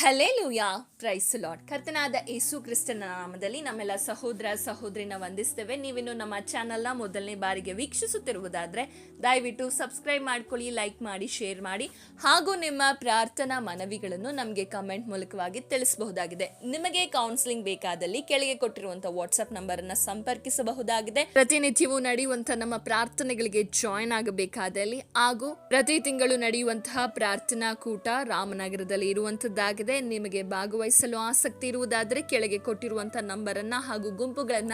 Hallelujah, price lord. ಕರ್ತನಾದ ಯೇಸು ಕ್ರಿಸ್ತನ ನಾಮದಲ್ಲಿ ನಮ್ಮೆಲ್ಲ ಸಹೋದರ ಸಹೋದರಿನ ವಂದಿಸ್ತೇವೆ. ನೀವಿನ್ನು ನಮ್ಮ ಚಾನಲ್ನ ಮೊದಲನೇ ಬಾರಿಗೆ ವೀಕ್ಷಿಸುತ್ತಿರುವುದಾದ್ರೆ ದಯವಿಟ್ಟು ಸಬ್ಸ್ಕ್ರೈಬ್ ಮಾಡ್ಕೊಳ್ಳಿ, ಲೈಕ್ ಮಾಡಿ, ಶೇರ್ ಮಾಡಿ, ಹಾಗೂ ನಿಮ್ಮ ಪ್ರಾರ್ಥನಾ ಮನವಿಗಳನ್ನು ನಮಗೆ ಕಮೆಂಟ್ ಮೂಲಕವಾಗಿ ತಿಳಿಸಬಹುದಾಗಿದೆ. ನಿಮಗೆ ಕೌನ್ಸಿಲಿಂಗ್ ಬೇಕಾದಲ್ಲಿ ಕೆಳಗೆ ಕೊಟ್ಟಿರುವಂತಹ ವಾಟ್ಸ್ಆಪ್ ನಂಬರ್ ಅನ್ನ ಸಂಪರ್ಕಿಸಬಹುದಾಗಿದೆ. ಪ್ರತಿನಿತ್ಯವೂ ನಡೆಯುವಂತಹ ನಮ್ಮ ಪ್ರಾರ್ಥನೆಗಳಿಗೆ ಜಾಯಿನ್ ಆಗಬೇಕಾದಲ್ಲಿ ಹಾಗೂ ಪ್ರತಿ ತಿಂಗಳು ನಡೆಯುವಂತಹ ಪ್ರಾರ್ಥನಾ ಕೂಟ ರಾಮನಗರದಲ್ಲಿ ಇರುವಂತದ್ದಾಗಿದೆ. ನಿಮಗೆ ಭಾಗವಹಿಸಲು ಆಸಕ್ತಿ ಇರುವುದಾದರೆ ಕೆಳಗೆ ಕೊಟ್ಟಿರುವಂತಹ ನಂಬರ್ ಅನ್ನ ಹಾಗೂ ಗುಂಪುಗಳನ್ನ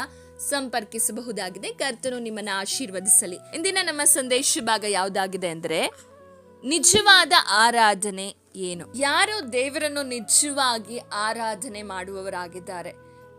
ಸಂಪರ್ಕಿಸಬಹುದಾಗಿದೆ. ಕರ್ತನು ನಿಮ್ಮನ್ನ ಆಶೀರ್ವದಿಸಲಿ. ಇಂದಿನ ನಮ್ಮ ಸಂದೇಶ ಭಾಗ ಯಾವುದಾಗಿದೆ ಅಂದ್ರೆ, ನಿಜವಾದ ಆರಾಧನೆ ಏನು? ಯಾರು ದೇವರನ್ನು ನಿಜವಾಗಿ ಆರಾಧನೆ ಮಾಡುವವರಾಗಿದ್ದಾರೆ?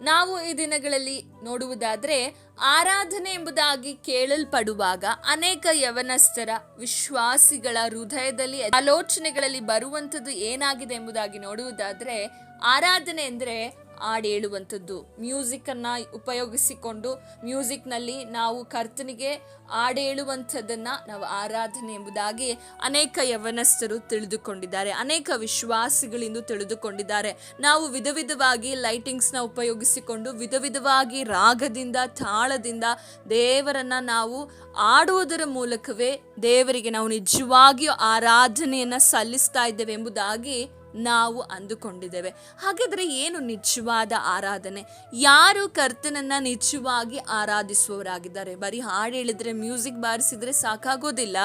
ನಾವು ಈ ದಿನಗಳಲ್ಲಿ ನೋಡುವುದಾದ್ರೆ, ಆರಾಧನೆ ಎಂಬುದಾಗಿ ಕೇಳಲ್ಪಡುವಾಗ ಅನೇಕ ಯವನಸ್ಥರ ವಿಶ್ವಾಸಿಗಳ ಹೃದಯದಲ್ಲಿ ಆಲೋಚನೆಗಳಲ್ಲಿ ಬರುವಂಥದ್ದು ಏನಾಗಿದೆ ಎಂಬುದಾಗಿ ನೋಡುವುದಾದ್ರೆ, ಆರಾಧನೆ ಎಂದರೆ ಹಾಡು ಹೇಳುವಂಥದ್ದು, ಮ್ಯೂಸಿಕ್ ಅನ್ನ ಉಪಯೋಗಿಸಿಕೊಂಡು ಮ್ಯೂಸಿಕ್ ನಲ್ಲಿ ನಾವು ಕರ್ತನಿಗೆ ಹಾಡು ಹೇಳುವಂಥದ್ದನ್ನ ನಾವು ಆರಾಧನೆ ಎಂಬುದಾಗಿ ಅನೇಕ ಯವನಸ್ಥರು ತಿಳಿದುಕೊಂಡಿದ್ದಾರೆ, ಅನೇಕ ವಿಶ್ವಾಸಿಗಳಿಂದ ತಿಳಿದುಕೊಂಡಿದ್ದಾರೆ. ನಾವು ವಿಧ ವಿಧವಾಗಿ ಲೈಟಿಂಗ್ಸ್ ನ ಉಪಯೋಗಿಸಿಕೊಂಡು ವಿಧ ವಿಧವಾಗಿ ರಾಗದಿಂದ ತಾಳದಿಂದ ದೇವರನ್ನ ನಾವು ಆಡುವುದರ ಮೂಲಕವೇ ದೇವರಿಗೆ ನಾವು ನಿಜವಾಗಿಯೂ ಆರಾಧನೆಯನ್ನ ಸಲ್ಲಿಸ್ತಾ ಇದ್ದೇವೆ ಎಂಬುದಾಗಿ ನಾವು ಅಂದುಕೊಂಡಿದ್ದೇವೆ. ಹಾಗಾದ್ರೆ ಏನು ನಿಜವಾದ ಆರಾಧನೆ? ಯಾರು ಕರ್ತನನ್ನ ನಿಜವಾಗಿ ಆರಾಧಿಸುವವರಾಗಿದ್ದಾರೆ? ಬರೀ ಹಾಡು ಹೇಳಿದ್ರೆ, ಮ್ಯೂಸಿಕ್ ಬಾರಿಸಿದ್ರೆ ಸಾಕಾಗೋದಿಲ್ಲ.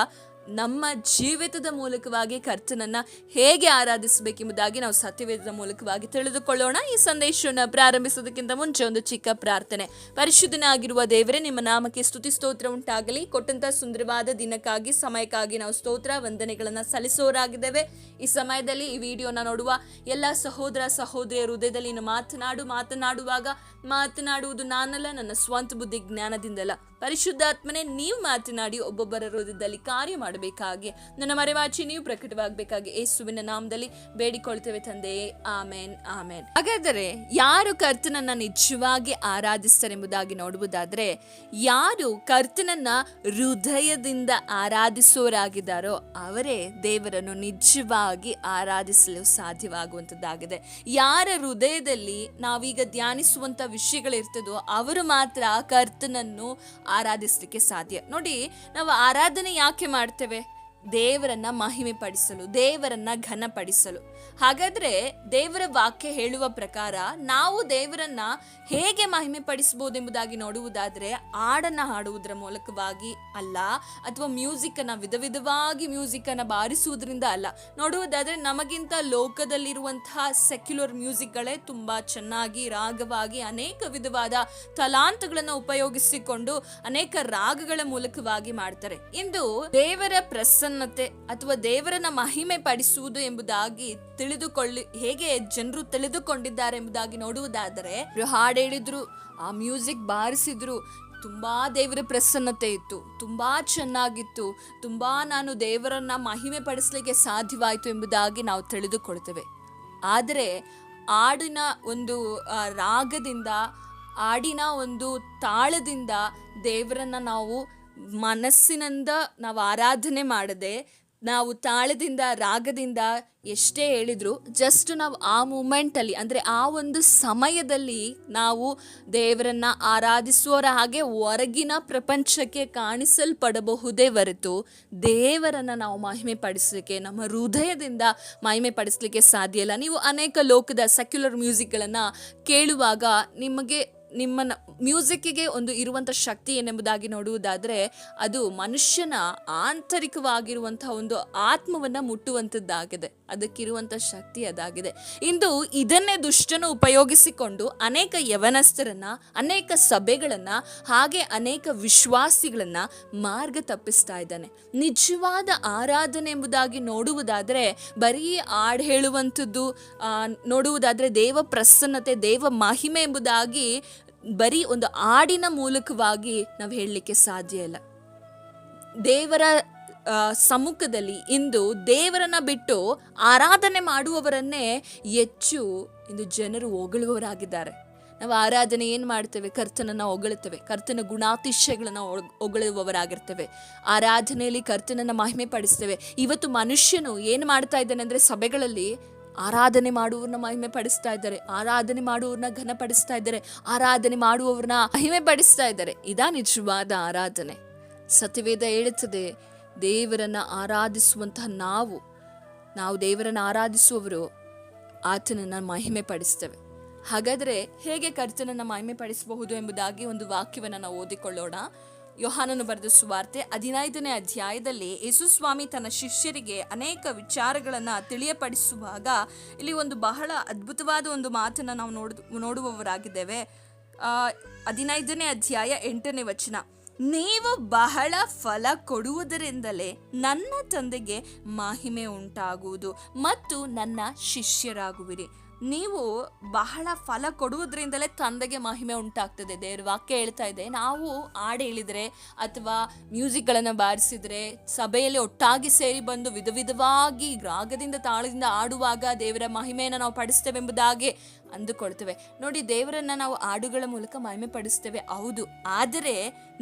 ನಮ್ಮ ಜೀವಿತದ ಮೂಲಕವಾಗಿ ಕರ್ತನನ್ನ ಹೇಗೆ ಆರಾಧಿಸಬೇಕೆಂಬುದಾಗಿ ನಾವು ಸತ್ಯವೇದದ ಮೂಲಕವಾಗಿ ತಿಳಿದುಕೊಳ್ಳೋಣ. ಈ ಸಂದೇಶವನ್ನು ಪ್ರಾರಂಭಿಸೋದಕ್ಕಿಂತ ಮುಂಚೆ ಒಂದು ಚಿಕ್ಕ ಪ್ರಾರ್ಥನೆ. ಪರಿಶುದ್ಧನಾಗಿರುವ ದೇವರೇ, ನಿಮ್ಮ ನಾಮಕ್ಕೆ ಸ್ತುತಿ ಸ್ತೋತ್ರ ಉಂಟಾಗಲಿ. ಕೊಟ್ಟಂತ ಸುಂದರವಾದ ದಿನಕ್ಕಾಗಿ, ಸಮಯಕ್ಕಾಗಿ ನಾವು ಸ್ತೋತ್ರ ವಂದನೆಗಳನ್ನ ಸಲ್ಲಿಸೋರಾಗಿದ್ದೇವೆ. ಈ ಸಮಯದಲ್ಲಿ ಈ ವಿಡಿಯೋನ ನೋಡುವ ಎಲ್ಲ ಸಹೋದರ ಸಹೋದರಿಯ ಹೃದಯದಲ್ಲಿ ಮಾತನಾಡುವಾಗ ಮಾತನಾಡುವುದು ನಾನಲ್ಲ, ನನ್ನ ಸ್ವಂತ ಬುದ್ಧಿ ಜ್ಞಾನದಿಂದಲ್ಲ, ಪರಿಶುದ್ಧಾತ್ಮನೆ ನೀವು ಮಾತನಾಡಿ ಒಬ್ಬೊಬ್ಬರ ಹೃದಯದಲ್ಲಿ ಕಾರ್ಯ ಮಾಡಬೇಕಾಗಿ, ನನ್ನ ಮರೆಮಾಚಿ ನೀವು ಪ್ರಕಟವಾಗಬೇಕಾಗಿ ಯೇಸುವಿನ ನಾಮದಲ್ಲಿ ಬೇಡಿಕೊಳ್ತೇವೆ ತಂದೆಯೇ, ಆಮೇನ್ ಆಮೇನ್. ಹಾಗಾದರೆ ಯಾರು ಕರ್ತನನ್ನ ನಿಜವಾಗಿ ಆರಾಧಿಸ್ತಾರೆ ಎಂಬುದಾಗಿ ನೋಡುವುದಾದ್ರೆ, ಯಾರು ಕರ್ತನನ್ನ ಹೃದಯದಿಂದ ಆರಾಧಿಸುವವರಾಗಿದ್ದಾರೋ ಅವರೇ ದೇವರನ್ನು ನಿಜವಾಗಿ ಆರಾಧಿಸಲು ಸಾಧ್ಯವಾಗುವಂತದ್ದಾಗಿದೆ. ಯಾರ ಹೃದಯದಲ್ಲಿ ನಾವೀಗ ಧ್ಯಾನಿಸುವಂತ ವಿಷಯಗಳಿರ್ತದೋ ಅವರು ಮಾತ್ರ ಕರ್ತನನ್ನು ಆರಾಧಿಸಲಿಕ್ಕೆ ಸಾಧ್ಯ. ನೋಡಿ, ನಾವು ಆರಾಧನೆ ಯಾಕೆ ಮಾಡ್ತೇವೆ? ದೇವರನ್ನ ಮಹಿಮೆ ಪಡಿಸಲು, ದೇವರನ್ನ ಘನಪಡಿಸಲು. ಹಾಗಾದ್ರೆ ದೇವರ ವಾಕ್ಯ ಹೇಳುವ ಪ್ರಕಾರ ನಾವು ದೇವರನ್ನ ಹೇಗೆ ಮಹಿಮೆ ಪಡಿಸಬಹುದು ಎಂಬುದಾಗಿ ನೋಡುವುದಾದ್ರೆ, ಹಾಡನ್ನ ಹಾಡುವುದರ ಮೂಲಕವಾಗಿ ಅಲ್ಲ, ಅಥವಾ ಮ್ಯೂಸಿಕ್ ಅನ್ನ ವಿಧ ವಿಧವಾಗಿ ಮ್ಯೂಸಿಕ್ ಅನ್ನ ಬಾರಿಸುವುದರಿಂದ ಅಲ್ಲ. ನೋಡುವುದಾದ್ರೆ ನಮಗಿಂತ ಲೋಕದಲ್ಲಿರುವಂತಹ ಸೆಕ್ಯುಲರ್ ಮ್ಯೂಸಿಕ್ಗಳೇ ತುಂಬಾ ಚೆನ್ನಾಗಿ ರಾಗವಾಗಿ ಅನೇಕ ವಿಧವಾದ ತಲಾಂತಗಳನ್ನ ಉಪಯೋಗಿಸಿಕೊಂಡು ಅನೇಕ ರಾಗಗಳ ಮೂಲಕವಾಗಿ ಮಾಡ್ತಾರೆ. ಇಂದು ದೇವರ ಪ್ರಸನ್ನತೆ ಅಥವಾ ದೇವರನ್ನ ಮಹಿಮೆ ಪಡಿಸುವುದು ಎಂಬುದಾಗಿ ಹೇಗೆ ಜನರು ತಿಳಿದುಕೊಂಡಿದ್ದಾರೆ ಎಂಬುದಾಗಿ ನೋಡುವುದಾದರೆ, ಹಾಡು ಹೇಳಿದ್ರು, ಆ ಮ್ಯೂಸಿಕ್ ಬಾರಿಸಿದ್ರು, ತುಂಬಾ ದೇವರ ಪ್ರಸನ್ನತೆ ಇತ್ತು, ತುಂಬಾ ಚೆನ್ನಾಗಿತ್ತು, ತುಂಬಾ ನಾನು ದೇವರನ್ನ ಮಹಿಮೆ ಪಡಿಸಲಿಕ್ಕೆ ಸಾಧ್ಯವಾಯಿತು ಎಂಬುದಾಗಿ ನಾವು ತಿಳಿದುಕೊಳ್ತೇವೆ. ಆದರೆ ಹಾಡಿನ ಒಂದು ರಾಗದಿಂದ, ಹಾಡಿನ ಒಂದು ತಾಳದಿಂದ ದೇವರನ್ನ ನಾವು ಮನಸ್ಸಿನಿಂದ ನಾವು ಆರಾಧನೆ ಮಾಡದೆ, ನಾವು ತಾಳದಿಂದ ರಾಗದಿಂದ ಎಷ್ಟೇ ಹೇಳಿದ್ರು ಜಸ್ಟ್ ನಾವು ಆ ಮೂಮೆಂಟಲ್ಲಿ, ಅಂದರೆ ಆ ಒಂದು ಸಮಯದಲ್ಲಿ ನಾವು ದೇವರನ್ನ ಆರಾಧಿಸುವವರ ಹಾಗೆ ಹೊರಗಿನ ಪ್ರಪಂಚಕ್ಕೆ ಕಾಣಿಸಲ್ಪಡಬಹುದೇ ಹೊರತು ದೇವರನ್ನ ನಾವು ಮಹಿಮೆ ಪಡಿಸಲಿಕ್ಕೆ, ನಮ್ಮ ಹೃದಯದಿಂದ ಮಹಿಮೆ ಪಡಿಸಲಿಕ್ಕೆ ಸಾಧ್ಯ ಇಲ್ಲ. ನೀವು ಅನೇಕ ಲೋಕದ ಸೆಕ್ಯುಲರ್ ಮ್ಯೂಸಿಕ್ಗಳನ್ನು ಕೇಳುವಾಗ ನಿಮ್ಮ ಮ್ಯೂಸಿಕ್ಕಿಗೆ ಒಂದು ಇರುವಂಥ ಶಕ್ತಿ ಏನೆಂಬುದಾಗಿ ನೋಡುವುದಾದರೆ, ಅದು ಮನುಷ್ಯನ ಆಂತರಿಕವಾಗಿರುವಂತಹ ಒಂದು ಆತ್ಮವನ್ನು ಮುಟ್ಟುವಂಥದ್ದಾಗಿದೆ. ಅದಕ್ಕಿರುವಂಥ ಶಕ್ತಿ ಅದಾಗಿದೆ. ಇಂದು ಇದನ್ನೇ ದುಷ್ಟನು ಉಪಯೋಗಿಸಿಕೊಂಡು ಅನೇಕ ಯವನಸ್ಥರನ್ನ, ಅನೇಕ ಸಭೆಗಳನ್ನ, ಹಾಗೆ ಅನೇಕ ವಿಶ್ವಾಸಿಗಳನ್ನ ಮಾರ್ಗ ತಪ್ಪಿಸ್ತಾ ಇದ್ದಾನೆ. ನಿಜವಾದ ಆರಾಧನೆ ಎಂಬುದಾಗಿ ನೋಡುವುದಾದರೆ ಬರೀ ಹಾಡು ಹೇಳುವಂಥದ್ದು, ನೋಡುವುದಾದರೆ ದೇವ ಪ್ರಸನ್ನತೆ, ದೇವ ಮಹಿಮೆ ಎಂಬುದಾಗಿ ಬರೀ ಒಂದು ಹಾಡಿನ ಮೂಲಕವಾಗಿ ನಾವು ಹೇಳಲಿಕ್ಕೆ ಸಾಧ್ಯ ಇಲ್ಲ. ದೇವರ ಸಮ್ಮುಖದಲ್ಲಿ ಇಂದು ದೇವರನ್ನ ಬಿಟ್ಟು ಆರಾಧನೆ ಮಾಡುವವರನ್ನೇ ಹೆಚ್ಚು ಇಂದು ಜನರು ಹೊಗಳುವವರಾಗಿದ್ದಾರೆ. ನಾವು ಆರಾಧನೆ ಏನು ಮಾಡ್ತೇವೆ? ಕರ್ತನನ್ನ ಹೊಗಳುತ್ತೇವೆ, ಕರ್ತನ ಗುಣಾತಿಶಯಗಳನ್ನ ಹೊಗಳುವವರಾಗಿರ್ತೇವೆ, ಆರಾಧನೆಯಲ್ಲಿ ಕರ್ತನನ್ನ ಮಹಿಮೆ ಪಡಿಸ್ತೇವೆ. ಇವತ್ತು ಮನುಷ್ಯನು ಏನು ಮಾಡ್ತಾ ಇದ್ದಾನೆ ಅಂದರೆ, ಸಭೆಗಳಲ್ಲಿ ಆರಾಧನೆ ಮಾಡುವವ್ರನ್ನ ಮಹಿಮೆ ಪಡಿಸ್ತಾ ಇದ್ದಾರೆ, ಆರಾಧನೆ ಮಾಡುವವ್ರನ್ನ ಘನಪಡಿಸ್ತಾ ಇದ್ದಾರೆ, ಆರಾಧನೆ ಮಾಡುವವ್ರನ್ನ ಮಹಿಮೆ ಪಡಿಸ್ತಾ ಇದ್ದಾರೆ. ಇದಾ ನಿಜವಾದ ಆರಾಧನೆ. ಸತ್ಯವೇದ ಹೇಳುತ್ತದೆ, ದೇವರನ್ನ ಆರಾಧಿಸುವಂತಹ ನಾವು ದೇವರನ್ನ ಆರಾಧಿಸುವವರು ಆತನನ್ನ ಮಹಿಮೆ ಪಡಿಸ್ತೇವೆ. ಹಾಗಾದರೆ ಹೇಗೆ ಕರ್ತನನ್ನ ಮಹಿಮೆ ಪಡಿಸಬಹುದು ಎಂಬುದಾಗಿ ಒಂದು ವಾಕ್ಯವನ್ನು ನಾವು ಓದಿಕೊಳ್ಳೋಣ. ಯೋಹಾನನು ಬರೆದ ಸುವಾರ್ತೆ 15ನೇ ಅಧ್ಯಾಯದಲ್ಲಿ ಯೇಸು ಸ್ವಾಮಿ ತನ್ನ ಶಿಷ್ಯರಿಗೆ ಅನೇಕ ವಿಚಾರಗಳನ್ನು ತಿಳಿಯಪಡಿಸುವಾಗ ಇಲ್ಲಿ ಒಂದು ಬಹಳ ಅದ್ಭುತವಾದ ಒಂದು ಮಾತನ್ನು ನಾವು ನೋಡುವವರಾಗಿದ್ದೇವೆ. 15ನೇ ಅಧ್ಯಾಯ 8ನೇ ವಚನ, ನೀವು ಬಹಳ ಫಲ ಕೊಡುವುದರಿಂದಲೇ ನನ್ನ ತಂದೆಗೆ ಮಹಿಮೆ ಉಂಟಾಗುವುದು ಮತ್ತು ನನ್ನ ಶಿಷ್ಯರಾಗುವಿರಿ. ನೀವು ಬಹಳ ಫಲ ಕೊಡುವುದರಿಂದಲೇ ತಂದೆಗೆ ಮಹಿಮೆ ಉಂಟಾಗ್ತದೆ. ದೇವ್ರ ವಾಕ್ಯ ಹೇಳ್ತಾ ಇದೆ, ನಾವು ಹಾಡು ಹೇಳಿದರೆ ಅಥವಾ ಮ್ಯೂಸಿಕ್ಗಳನ್ನು ಬಾರಿಸಿದರೆ, ಸಭೆಯಲ್ಲಿ ಒಟ್ಟಾಗಿ ಸೇರಿ ಬಂದು ವಿಧ ವಿಧವಾಗಿ ರಾಗದಿಂದ ತಾಳದಿಂದ ಆಡುವಾಗ ದೇವರ ಮಹಿಮೆಯನ್ನು ನಾವು ಪಡಿಸ್ತೇವೆ ಎಂಬುದಾಗಿ ಅಂದುಕೊಳ್ತೇವೆ. ನೋಡಿ, ದೇವರನ್ನ ನಾವು ಹಾಡುಗಳ ಮೂಲಕ ಮಹಿಮೆ ಪಡಿಸ್ತೇವೆ, ಹೌದು. ಆದರೆ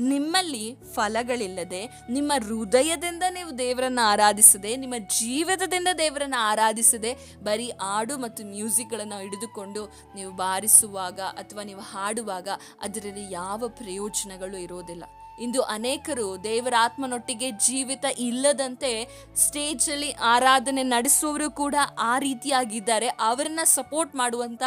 ನಿಮ್ಮಲ್ಲಿ ಫಲಗಳಿಲ್ಲದೆ, ನಿಮ್ಮ ಹೃದಯದಿಂದ ನೀವು ದೇವರನ್ನ ಆರಾಧಿಸದೆ, ನಿಮ್ಮ ಜೀವಿತದಿಂದ ದೇವರನ್ನ ಆರಾಧಿಸದೆ, ಬರೀ ಹಾಡು ಮತ್ತು ಮ್ಯೂಸಿಕ್ಗಳನ್ನು ಹಿಡಿದುಕೊಂಡು ನೀವು ಬಾರಿಸುವಾಗ ಅಥವಾ ನೀವು ಹಾಡುವಾಗ ಅದರಲ್ಲಿ ಯಾವ ಪ್ರಯೋಜನಗಳು ಇರೋದಿಲ್ಲ. ಇಂದು ಅನೇಕರು ದೇವರ ಆತ್ಮನೊಟ್ಟಿಗೆ ಜೀವಿತ ಇಲ್ಲದಂತೆ ಸ್ಟೇಜಲ್ಲಿ ಆರಾಧನೆ ನಡೆಸುವವರು ಕೂಡ ಆ ರೀತಿಯಾಗಿದ್ದಾರೆ. ಅವರನ್ನ ಸಪೋರ್ಟ್ ಮಾಡುವಂತ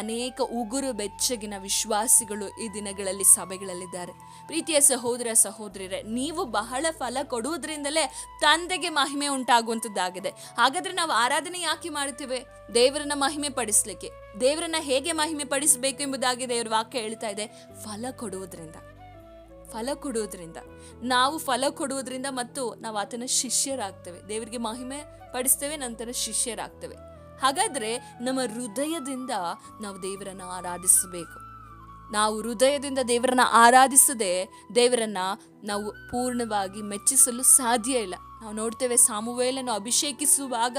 ಅನೇಕ ಉಗುರು ಬೆಚ್ಚಗಿನ ವಿಶ್ವಾಸಿಗಳು ಈ ದಿನಗಳಲ್ಲಿ ಸಭೆಗಳಲ್ಲಿದ್ದಾರೆ. ಪ್ರೀತಿಯ ಸಹೋದರ ಸಹೋದರಿಯರೇ, ನೀವು ಬಹಳ ಫಲ ಕೊಡುವುದರಿಂದಲೇ ತಂದೆಗೆ ಮಹಿಮೆ ಉಂಟಾಗುವಂಥದ್ದಾಗಿದೆ. ಹಾಗಾದ್ರೆ ನಾವು ಆರಾಧನೆ ಯಾಕೆ ಮಾಡ್ತೇವೆ? ದೇವರನ್ನ ಮಹಿಮೆ ಪಡಿಸ್ಲಿಕ್ಕೆ. ದೇವರನ್ನ ಹೇಗೆ ಮಹಿಮೆ ಪಡಿಸಬೇಕು ಎಂಬುದಾಗಿ ದೇವರ ವಾಕ್ಯ ಹೇಳ್ತಾ ಇದೆ, ಫಲ ಕೊಡುವುದರಿಂದ. ನಾವು ಫಲ ಕೊಡುವುದರಿಂದ ಮತ್ತು ನಾವು ಆತನ ಶಿಷ್ಯರಾಗ್ತೇವೆ. ದೇವರಿಗೆ ಮಹಿಮೆ ಪಡಿಸ್ತೇವೆ, ನಂತರ ಶಿಷ್ಯರಾಗ್ತೇವೆ. ಹಾಗಾದ್ರೆ ನಮ್ಮ ಹೃದಯದಿಂದ ನಾವು ದೇವರನ್ನ ಆರಾಧಿಸಬೇಕು. ನಾವು ಹೃದಯದಿಂದ ದೇವರನ್ನ ಆರಾಧಿಸದೆ ದೇವರನ್ನ ನಾವು ಪೂರ್ಣವಾಗಿ ಮೆಚ್ಚಿಸಲು ಸಾಧ್ಯ ಇಲ್ಲ. ನಾವು ನೋಡ್ತೇವೆ, ಸಾಮುವೇಲನ್ನು ಅಭಿಷೇಕಿಸುವಾಗ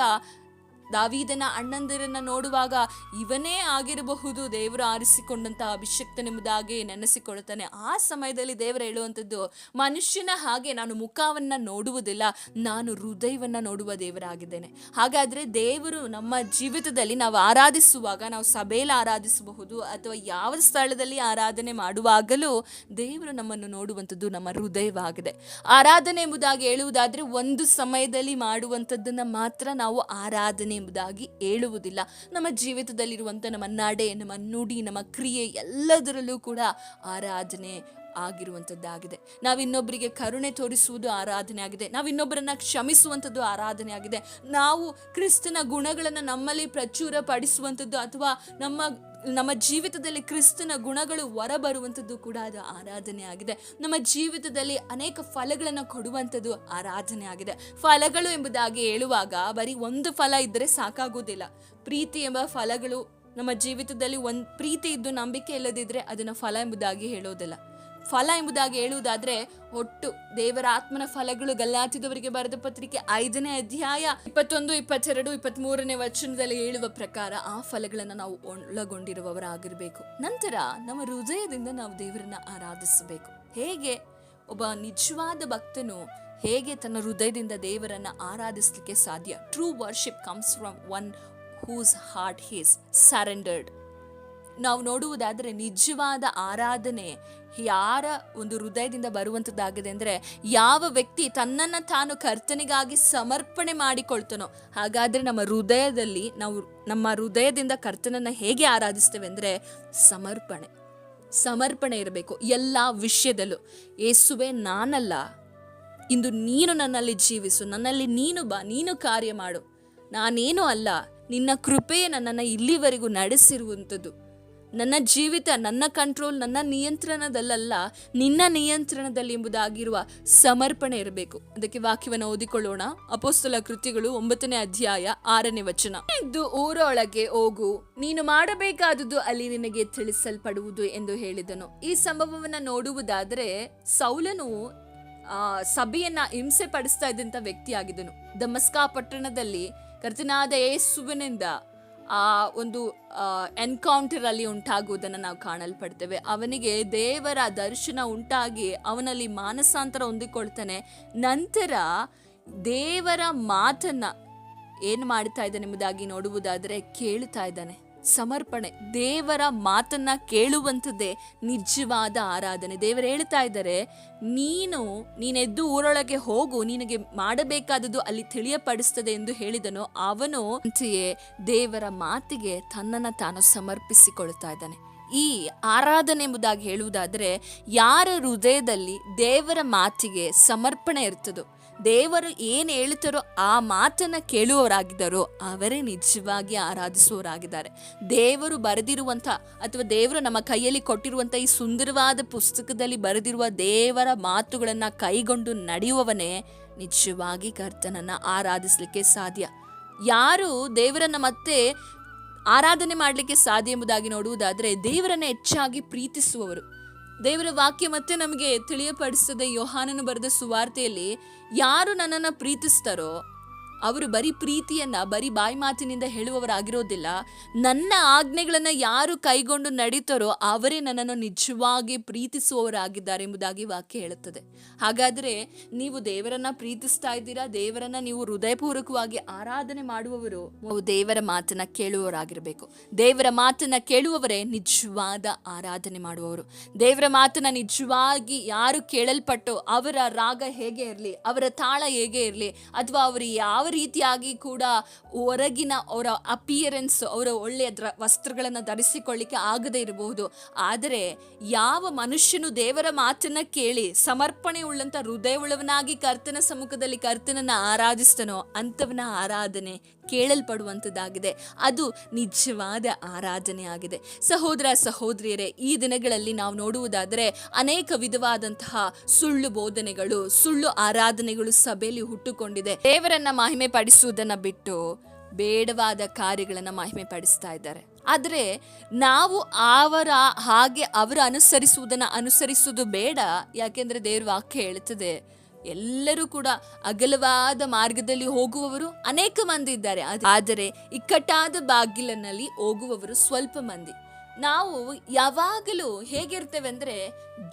ದಾವೀದನ ಅಣ್ಣಂದಿರನ್ನ ನೋಡುವಾಗ ಇವನೇ ಆಗಿರಬಹುದು ದೇವರು ಆರಿಸಿಕೊಂಡಂತಹ ಅಭಿಷಕ್ತನೆಂಬುದಾಗಿ ನೆನೆಸಿಕೊಳ್ಳುತ್ತಾನೆ. ಆ ಸಮಯದಲ್ಲಿ ದೇವರು ಹೇಳುವಂಥದ್ದು, ಮನುಷ್ಯನ ಹಾಗೆ ನಾನು ಮುಖವನ್ನ ನೋಡುವುದಿಲ್ಲ, ನಾನು ಹೃದಯವನ್ನ ನೋಡುವ ದೇವರಾಗಿದ್ದೇನೆ. ಹಾಗಾದ್ರೆ ದೇವರು ನಮ್ಮ ಜೀವಿತದಲ್ಲಿ ನಾವು ಆರಾಧಿಸುವಾಗ, ನಾವು ಸಭೆಯಲ್ಲಿ ಆರಾಧಿಸಬಹುದು ಅಥವಾ ಯಾವ ಸ್ಥಳದಲ್ಲಿ ಆರಾಧನೆ ಮಾಡುವಾಗಲೂ ದೇವರು ನಮ್ಮನ್ನು ನೋಡುವಂಥದ್ದು ನಮ್ಮ ಹೃದಯವಾಗಿದೆ. ಆರಾಧನೆ ಎಂಬುದಾಗಿ ಹೇಳುವುದಾದ್ರೆ ಒಂದು ಸಮಯದಲ್ಲಿ ಮಾಡುವಂಥದ್ದನ್ನ ಮಾತ್ರ ನಾವು ಆರಾಧನೆ ಎಂಬುದಾಗಿ ಹೇಳುವುದಿಲ್ಲ. ನಮ್ಮ ಜೀವಿತದಲ್ಲಿರುವಂಥ ನಮ್ಮ ನಡೆ, ನಮ್ಮ ನುಡಿ, ನಮ್ಮ ಕ್ರಿಯೆ ಎಲ್ಲದರಲ್ಲೂ ಕೂಡ ಆರಾಧನೆ ಆಗಿರುವಂಥದ್ದಾಗಿದೆ. ನಾವು ಇನ್ನೊಬ್ಬರಿಗೆ ಕರುಣೆ ತೋರಿಸುವುದು ಆರಾಧನೆ ಆಗಿದೆ. ನಾವು ಇನ್ನೊಬ್ಬರನ್ನ ಕ್ಷಮಿಸುವಂಥದ್ದು ಆರಾಧನೆ ಆಗಿದೆ. ನಾವು ಕ್ರಿಸ್ತನ ಗುಣಗಳನ್ನು ನಮ್ಮಲ್ಲಿ ಪ್ರಚುರ ಪಡಿಸುವಂಥದ್ದು ಅಥವಾ ನಮ್ಮ ಜೀವಿತದಲ್ಲಿ ಕ್ರಿಸ್ತನ ಗುಣಗಳು ಹೊರಬರುವಂಥದ್ದು ಕೂಡ ಅದು ಆರಾಧನೆ ಆಗಿದೆ. ನಮ್ಮ ಜೀವಿತದಲ್ಲಿ ಅನೇಕ ಫಲಗಳನ್ನು ಕೊಡುವಂಥದ್ದು ಆರಾಧನೆ ಆಗಿದೆ. ಫಲಗಳು ಎಂಬುದಾಗಿ ಹೇಳುವಾಗ ಬರೀ ಒಂದು ಫಲ ಇದ್ದರೆ ಸಾಕಾಗುವುದಿಲ್ಲ. ಪ್ರೀತಿ ಎಂಬ ಫಲಗಳು ನಮ್ಮ ಜೀವಿತದಲ್ಲಿ ಪ್ರೀತಿ ಇದ್ದು ನಂಬಿಕೆ ಇಲ್ಲದಿದ್ದರೆ ಅದನ್ನು ಫಲ ಎಂಬುದಾಗಿ ಹೇಳೋದಿಲ್ಲ. ಫಲ ಎಂಬುದಾಗಿ ಹೇಳುವುದಾದ್ರೆ ಒಟ್ಟು ದೇವರ ಆತ್ಮನ ಫಲಗಳು ಗಲಾತ್ಯದವರಿಗೆ ಬರೆದ ಪತ್ರಿಕೆ 5ನೇ ಅಧ್ಯಾಯ 21, 22, 23ನೇ ವಚನದಲ್ಲಿ ಹೇಳುವ ಪ್ರಕಾರ ಆ ಫಲಗಳನ್ನು ನಾವು ಒಳಗೊಂಡಿರುವವರಾಗಿರ್ಬೇಕು. ನಂತರ ನಮ್ಮ ಹೃದಯದಿಂದ ನಾವು ದೇವರನ್ನ ಆರಾಧಿಸಬೇಕು. ಹೇಗೆ ಒಬ್ಬ ನಿಜವಾದ ಭಕ್ತನು ಹೇಗೆ ತನ್ನ ಹೃದಯದಿಂದ ದೇವರನ್ನ ಆರಾಧಿಸಲಿಕ್ಕೆ ಸಾಧ್ಯ? True worship comes from one whose heart is surrendered. ನಾವು ನೋಡುವುದಾದರೆ ನಿಜವಾದ ಆರಾಧನೆ ಯಾರ ಒಂದು ಹೃದಯದಿಂದ ಬರುವಂಥದ್ದಾಗಿದೆ ಅಂದರೆ, ಯಾವ ವ್ಯಕ್ತಿ ತನ್ನನ್ನು ತಾನು ಕರ್ತನಿಗಾಗಿ ಸಮರ್ಪಣೆ ಮಾಡಿಕೊಳ್ತಾನೋ. ಹಾಗಾದರೆ ನಮ್ಮ ಹೃದಯದಿಂದ ಕರ್ತನನ್ನು ಹೇಗೆ ಆರಾಧಿಸ್ತೇವೆ ಅಂದರೆ ಸಮರ್ಪಣೆ ಇರಬೇಕು ಎಲ್ಲ ವಿಷಯದಲ್ಲೂ. ಯೇಸುವೆ, ನಾನಲ್ಲ, ಇಂದು ನೀನು ನನ್ನಲ್ಲಿ ಜೀವಿಸು, ನನ್ನಲ್ಲಿ ನೀನು ಬಾ, ನೀನು ಕಾರ್ಯ ಮಾಡು, ನಾನೇನು ಅಲ್ಲ, ನಿನ್ನ ಕೃಪೆಯೇ ನನ್ನನ್ನು ಇಲ್ಲಿವರೆಗೂ ನಡೆಸಿರುವಂಥದ್ದು. ನನ್ನ ಜೀವಿತ ನನ್ನ ಕಂಟ್ರೋಲ್, ನನ್ನ ನಿಯಂತ್ರಣದಲ್ಲ, ನಿನ್ನ ನಿಯಂತ್ರಣದಲ್ಲಿ ಎಂಬುದಾಗಿರುವ ಸಮರ್ಪಣೆ ಇರಬೇಕು. ಅದಕ್ಕೆ ವಾಕ್ಯವನ್ನು ಓದಿಕೊಳ್ಳೋಣ. ಅಪೊಸ್ತಲ ಕೃತ್ಯಗಳು 9ನೇ ಅಧ್ಯಾಯ 6ನೇ ವಚನ. ಎದ್ದು ಊರೊಳಗೆ ಹೋಗು, ನೀನು ಮಾಡಬೇಕಾದುದು ಅಲ್ಲಿ ನಿನಗೆ ತಿಳಿಸಲ್ಪಡುವುದು ಎಂದು ಹೇಳಿದನು. ಈ ಸಂಭವವನ್ನು ನೋಡುವುದಾದರೆ ಸೌಲನು ಸಭೆಯನ್ನ ಹಿಂಸೆ ಪಡಿಸ್ತಾ ಇದ್ದಂಥ ವ್ಯಕ್ತಿಯಾಗಿದ್ದನು. ದಮಸ್ಕ ಪಟ್ಟಣದಲ್ಲಿ ಕರ್ತನಾದ ಯೇಸುವಿನಿಂದ ಆ ಒಂದು ಎನ್ಕೌಂಟರ್ ಅಲ್ಲಿ ಉಂಟಾಗುವುದನ್ನು ನಾವು ಕಾಣಲ್ಪಡ್ತೇವೆ. ಅವನಿಗೆ ದೇವರ ದರ್ಶನ ಉಂಟಾಗಿ ಅವನಲ್ಲಿ ಮಾನಸಾಂತರ ಹೊಂದಿಕೊಳ್ತಾನೆ. ನಂತರ ದೇವರ ಮಾತನ್ನ ಏನು ಮಾಡ್ತಾ ಇದ್ದಾನೆ ಎಂಬುದಾಗಿ ನೋಡುವುದಾದರೆ ಕೇಳ್ತಾ ಇದ್ದಾನೆ. ಸಮರ್ಪಣೆ, ದೇವರ ಮಾತನ್ನ ಕೇಳುವಂಥದ್ದೇ ನಿಜವಾದ ಆರಾಧನೆ. ದೇವರು ಹೇಳ್ತಾ ಇದ್ದಾರೆ, ನೀನೆದ್ದು ಊರೊಳಗೆ ಹೋಗು, ನಿನಗೆ ಮಾಡಬೇಕಾದದ್ದು ಅಲ್ಲಿ ತಿಳಿಯಪಡಿಸ್ತದೆ ಎಂದು ಹೇಳಿದನು. ಅವನು ಅಂತೆಯೇ ದೇವರ ಮಾತಿಗೆ ತನ್ನನ್ನು ತಾನು ಸಮರ್ಪಿಸಿಕೊಳ್ತಾ ಇದ್ದಾನೆ. ಈ ಆರಾಧನೆ ಎಂಬುದಾಗಿ ಹೇಳುವುದಾದರೆ, ಯಾರ ಹೃದಯದಲ್ಲಿ ದೇವರ ಮಾತಿಗೆ ಸಮರ್ಪಣೆ ಇರ್ತದೋ, ದೇವರು ಏನು ಹೇಳ್ತಾರೋ ಆ ಮಾತನ್ನು ಕೇಳುವವರಾಗಿದ್ದಾರೋ ಅವರೇ ನಿಜವಾಗಿ ಆರಾಧಿಸುವವರಾಗಿದ್ದಾರೆ. ದೇವರು ಬರೆದಿರುವಂಥ ಅಥವಾ ದೇವರು ನಮ್ಮ ಕೈಯಲ್ಲಿ ಕೊಟ್ಟಿರುವಂಥ ಈ ಸುಂದರವಾದ ಪುಸ್ತಕದಲ್ಲಿ ಬರೆದಿರುವ ದೇವರ ಮಾತುಗಳನ್ನು ಕೈಗೊಂಡು ನಡೆಯುವವನೇ ನಿಜವಾಗಿ ಕರ್ತನನ್ನು ಆರಾಧಿಸಲಿಕ್ಕೆ ಸಾಧ್ಯ. ಯಾರು ದೇವರನ್ನು ಮತ್ತೆ ಆರಾಧನೆ ಮಾಡಲಿಕ್ಕೆ ಸಾಧ್ಯ ಎಂಬುದಾಗಿ ನೋಡುವುದಾದರೆ, ದೇವರನ್ನು ಹೆಚ್ಚಾಗಿ ಪ್ರೀತಿಸುವವರು. ದೇವರ ವಾಕ್ಯ ಮತ್ತೆ ನಮಗೆ ತಿಳಿಯಪಡಿಸ್ತದೆ. ಯೋಹಾನನು ಬರೆದ ಸುವಾರ್ತೆಯಲ್ಲಿ, ಯಾರು ನನ್ನನ್ನು ಪ್ರೀತಿಸ್ತಾರೋ ಅವರು ಬರೀ ಪ್ರೀತಿಯನ್ನ ಬರೀ ಬಾಯಿ ಮಾತಿನಿಂದ ಹೇಳುವವರಾಗಿರೋದಿಲ್ಲ, ನನ್ನ ಆಜ್ಞೆಗಳನ್ನು ಯಾರು ಕೈಗೊಂಡು ನಡೀತಾರೋ ಅವರೇ ನನ್ನನ್ನು ನಿಜವಾಗಿ ಪ್ರೀತಿಸುವವರಾಗಿದ್ದಾರೆ ಎಂಬುದಾಗಿ ವಾಕ್ಯ ಹೇಳುತ್ತದೆ. ಹಾಗಾದರೆ ನೀವು ದೇವರನ್ನ ಪ್ರೀತಿಸ್ತಾ ಇದ್ದೀರಾ? ದೇವರನ್ನ ನೀವು ಹೃದಯಪೂರ್ವಕವಾಗಿ ಆರಾಧನೆ ಮಾಡುವವರು ದೇವರ ಮಾತನ್ನ ಕೇಳುವವರಾಗಿರಬೇಕು. ದೇವರ ಮಾತನ್ನ ಕೇಳುವವರೇ ನಿಜವಾದ ಆರಾಧನೆ ಮಾಡುವವರು. ದೇವರ ಮಾತನ್ನ ನಿಜವಾಗಿ ಯಾರು ಕೇಳಲ್ಪಟ್ಟೋ ಅವರ ರಾಗ ಹೇಗೆ ಇರಲಿ, ಅವರ ತಾಳ ಹೇಗೆ ಇರಲಿ, ಅಥವಾ ಅವರು ಯಾವ ರೀತಿಯಾಗಿ ಕೂಡ ಹೊರಗಿನ ಅವರ ಅಪಿಯರೆನ್ಸ್, ಅವರ ಒಳ್ಳೆಯ ವಸ್ತ್ರಗಳನ್ನು ಧರಿಸಿಕೊಳ್ಳಿಕ್ಕೆ ಆಗದೆ ಇರಬಹುದು, ಆದರೆ ಯಾವ ಮನುಷ್ಯನು ದೇವರ ಮಾತನ್ನ ಕೇಳಿ ಸಮರ್ಪಣೆ ಉಳ್ಳಂತ ಹೃದಯವುಳ್ಳವನಾಗಿ ಕರ್ತನ ಸಮ್ಮುಖದಲ್ಲಿ ಕರ್ತನನ್ನ ಆರಾಧಿಸ್ತಾನೋ ಅಂಥವನ ಆರಾಧನೆ ಕೇಳಲ್ಪಡುವಂಥದ್ದಾಗಿದೆ. ಅದು ನಿಜವಾದ ಆರಾಧನೆ ಆಗಿದೆ. ಸಹೋದರ ಸಹೋದರಿಯರೇ, ಈ ದಿನಗಳಲ್ಲಿ ನಾವು ನೋಡುವುದಾದರೆ ಅನೇಕ ವಿಧವಾದಂತಹ ಸುಳ್ಳು ಬೋಧನೆಗಳು, ಸುಳ್ಳು ಆರಾಧನೆಗಳು ಸಭೆಯಲ್ಲಿ ಹುಟ್ಟುಕೊಂಡಿದೆ. ದೇವರನ್ನ ಮಹಿಮೆ ಪಡಿಸುವುದನ್ನ ಬಿಟ್ಟು ಬೇಡವಾದ ಕಾರ್ಯಗಳನ್ನ ಮಹಿಮೆ ಪಡಿಸ್ತಾ ಇದ್ದಾರೆ. ಆದರೆ ನಾವು ಅವರು ಅನುಸರಿಸುವುದನ್ನು ಅನುಸರಿಸುವುದು ಬೇಡ. ಯಾಕೆಂದ್ರೆ ದೇವ್ರ ವಾಕ್ಯ ಹೇಳ್ತದೆ, ಎಲ್ಲರೂ ಕೂಡ ಅಗಲವಾದ ಮಾರ್ಗದಲ್ಲಿ ಹೋಗುವವರು ಅನೇಕ ಮಂದಿ ಇದ್ದಾರೆ, ಆದರೆ ಇಕ್ಕಟ್ಟಾದ ಬಾಗಿಲಿನಲ್ಲಿ ಹೋಗುವವರು ಸ್ವಲ್ಪ ಮಂದಿ. ನಾವು ಯಾವಾಗಲೂ ಹೇಗಿರ್ತೇವೆ ಅಂದ್ರೆ,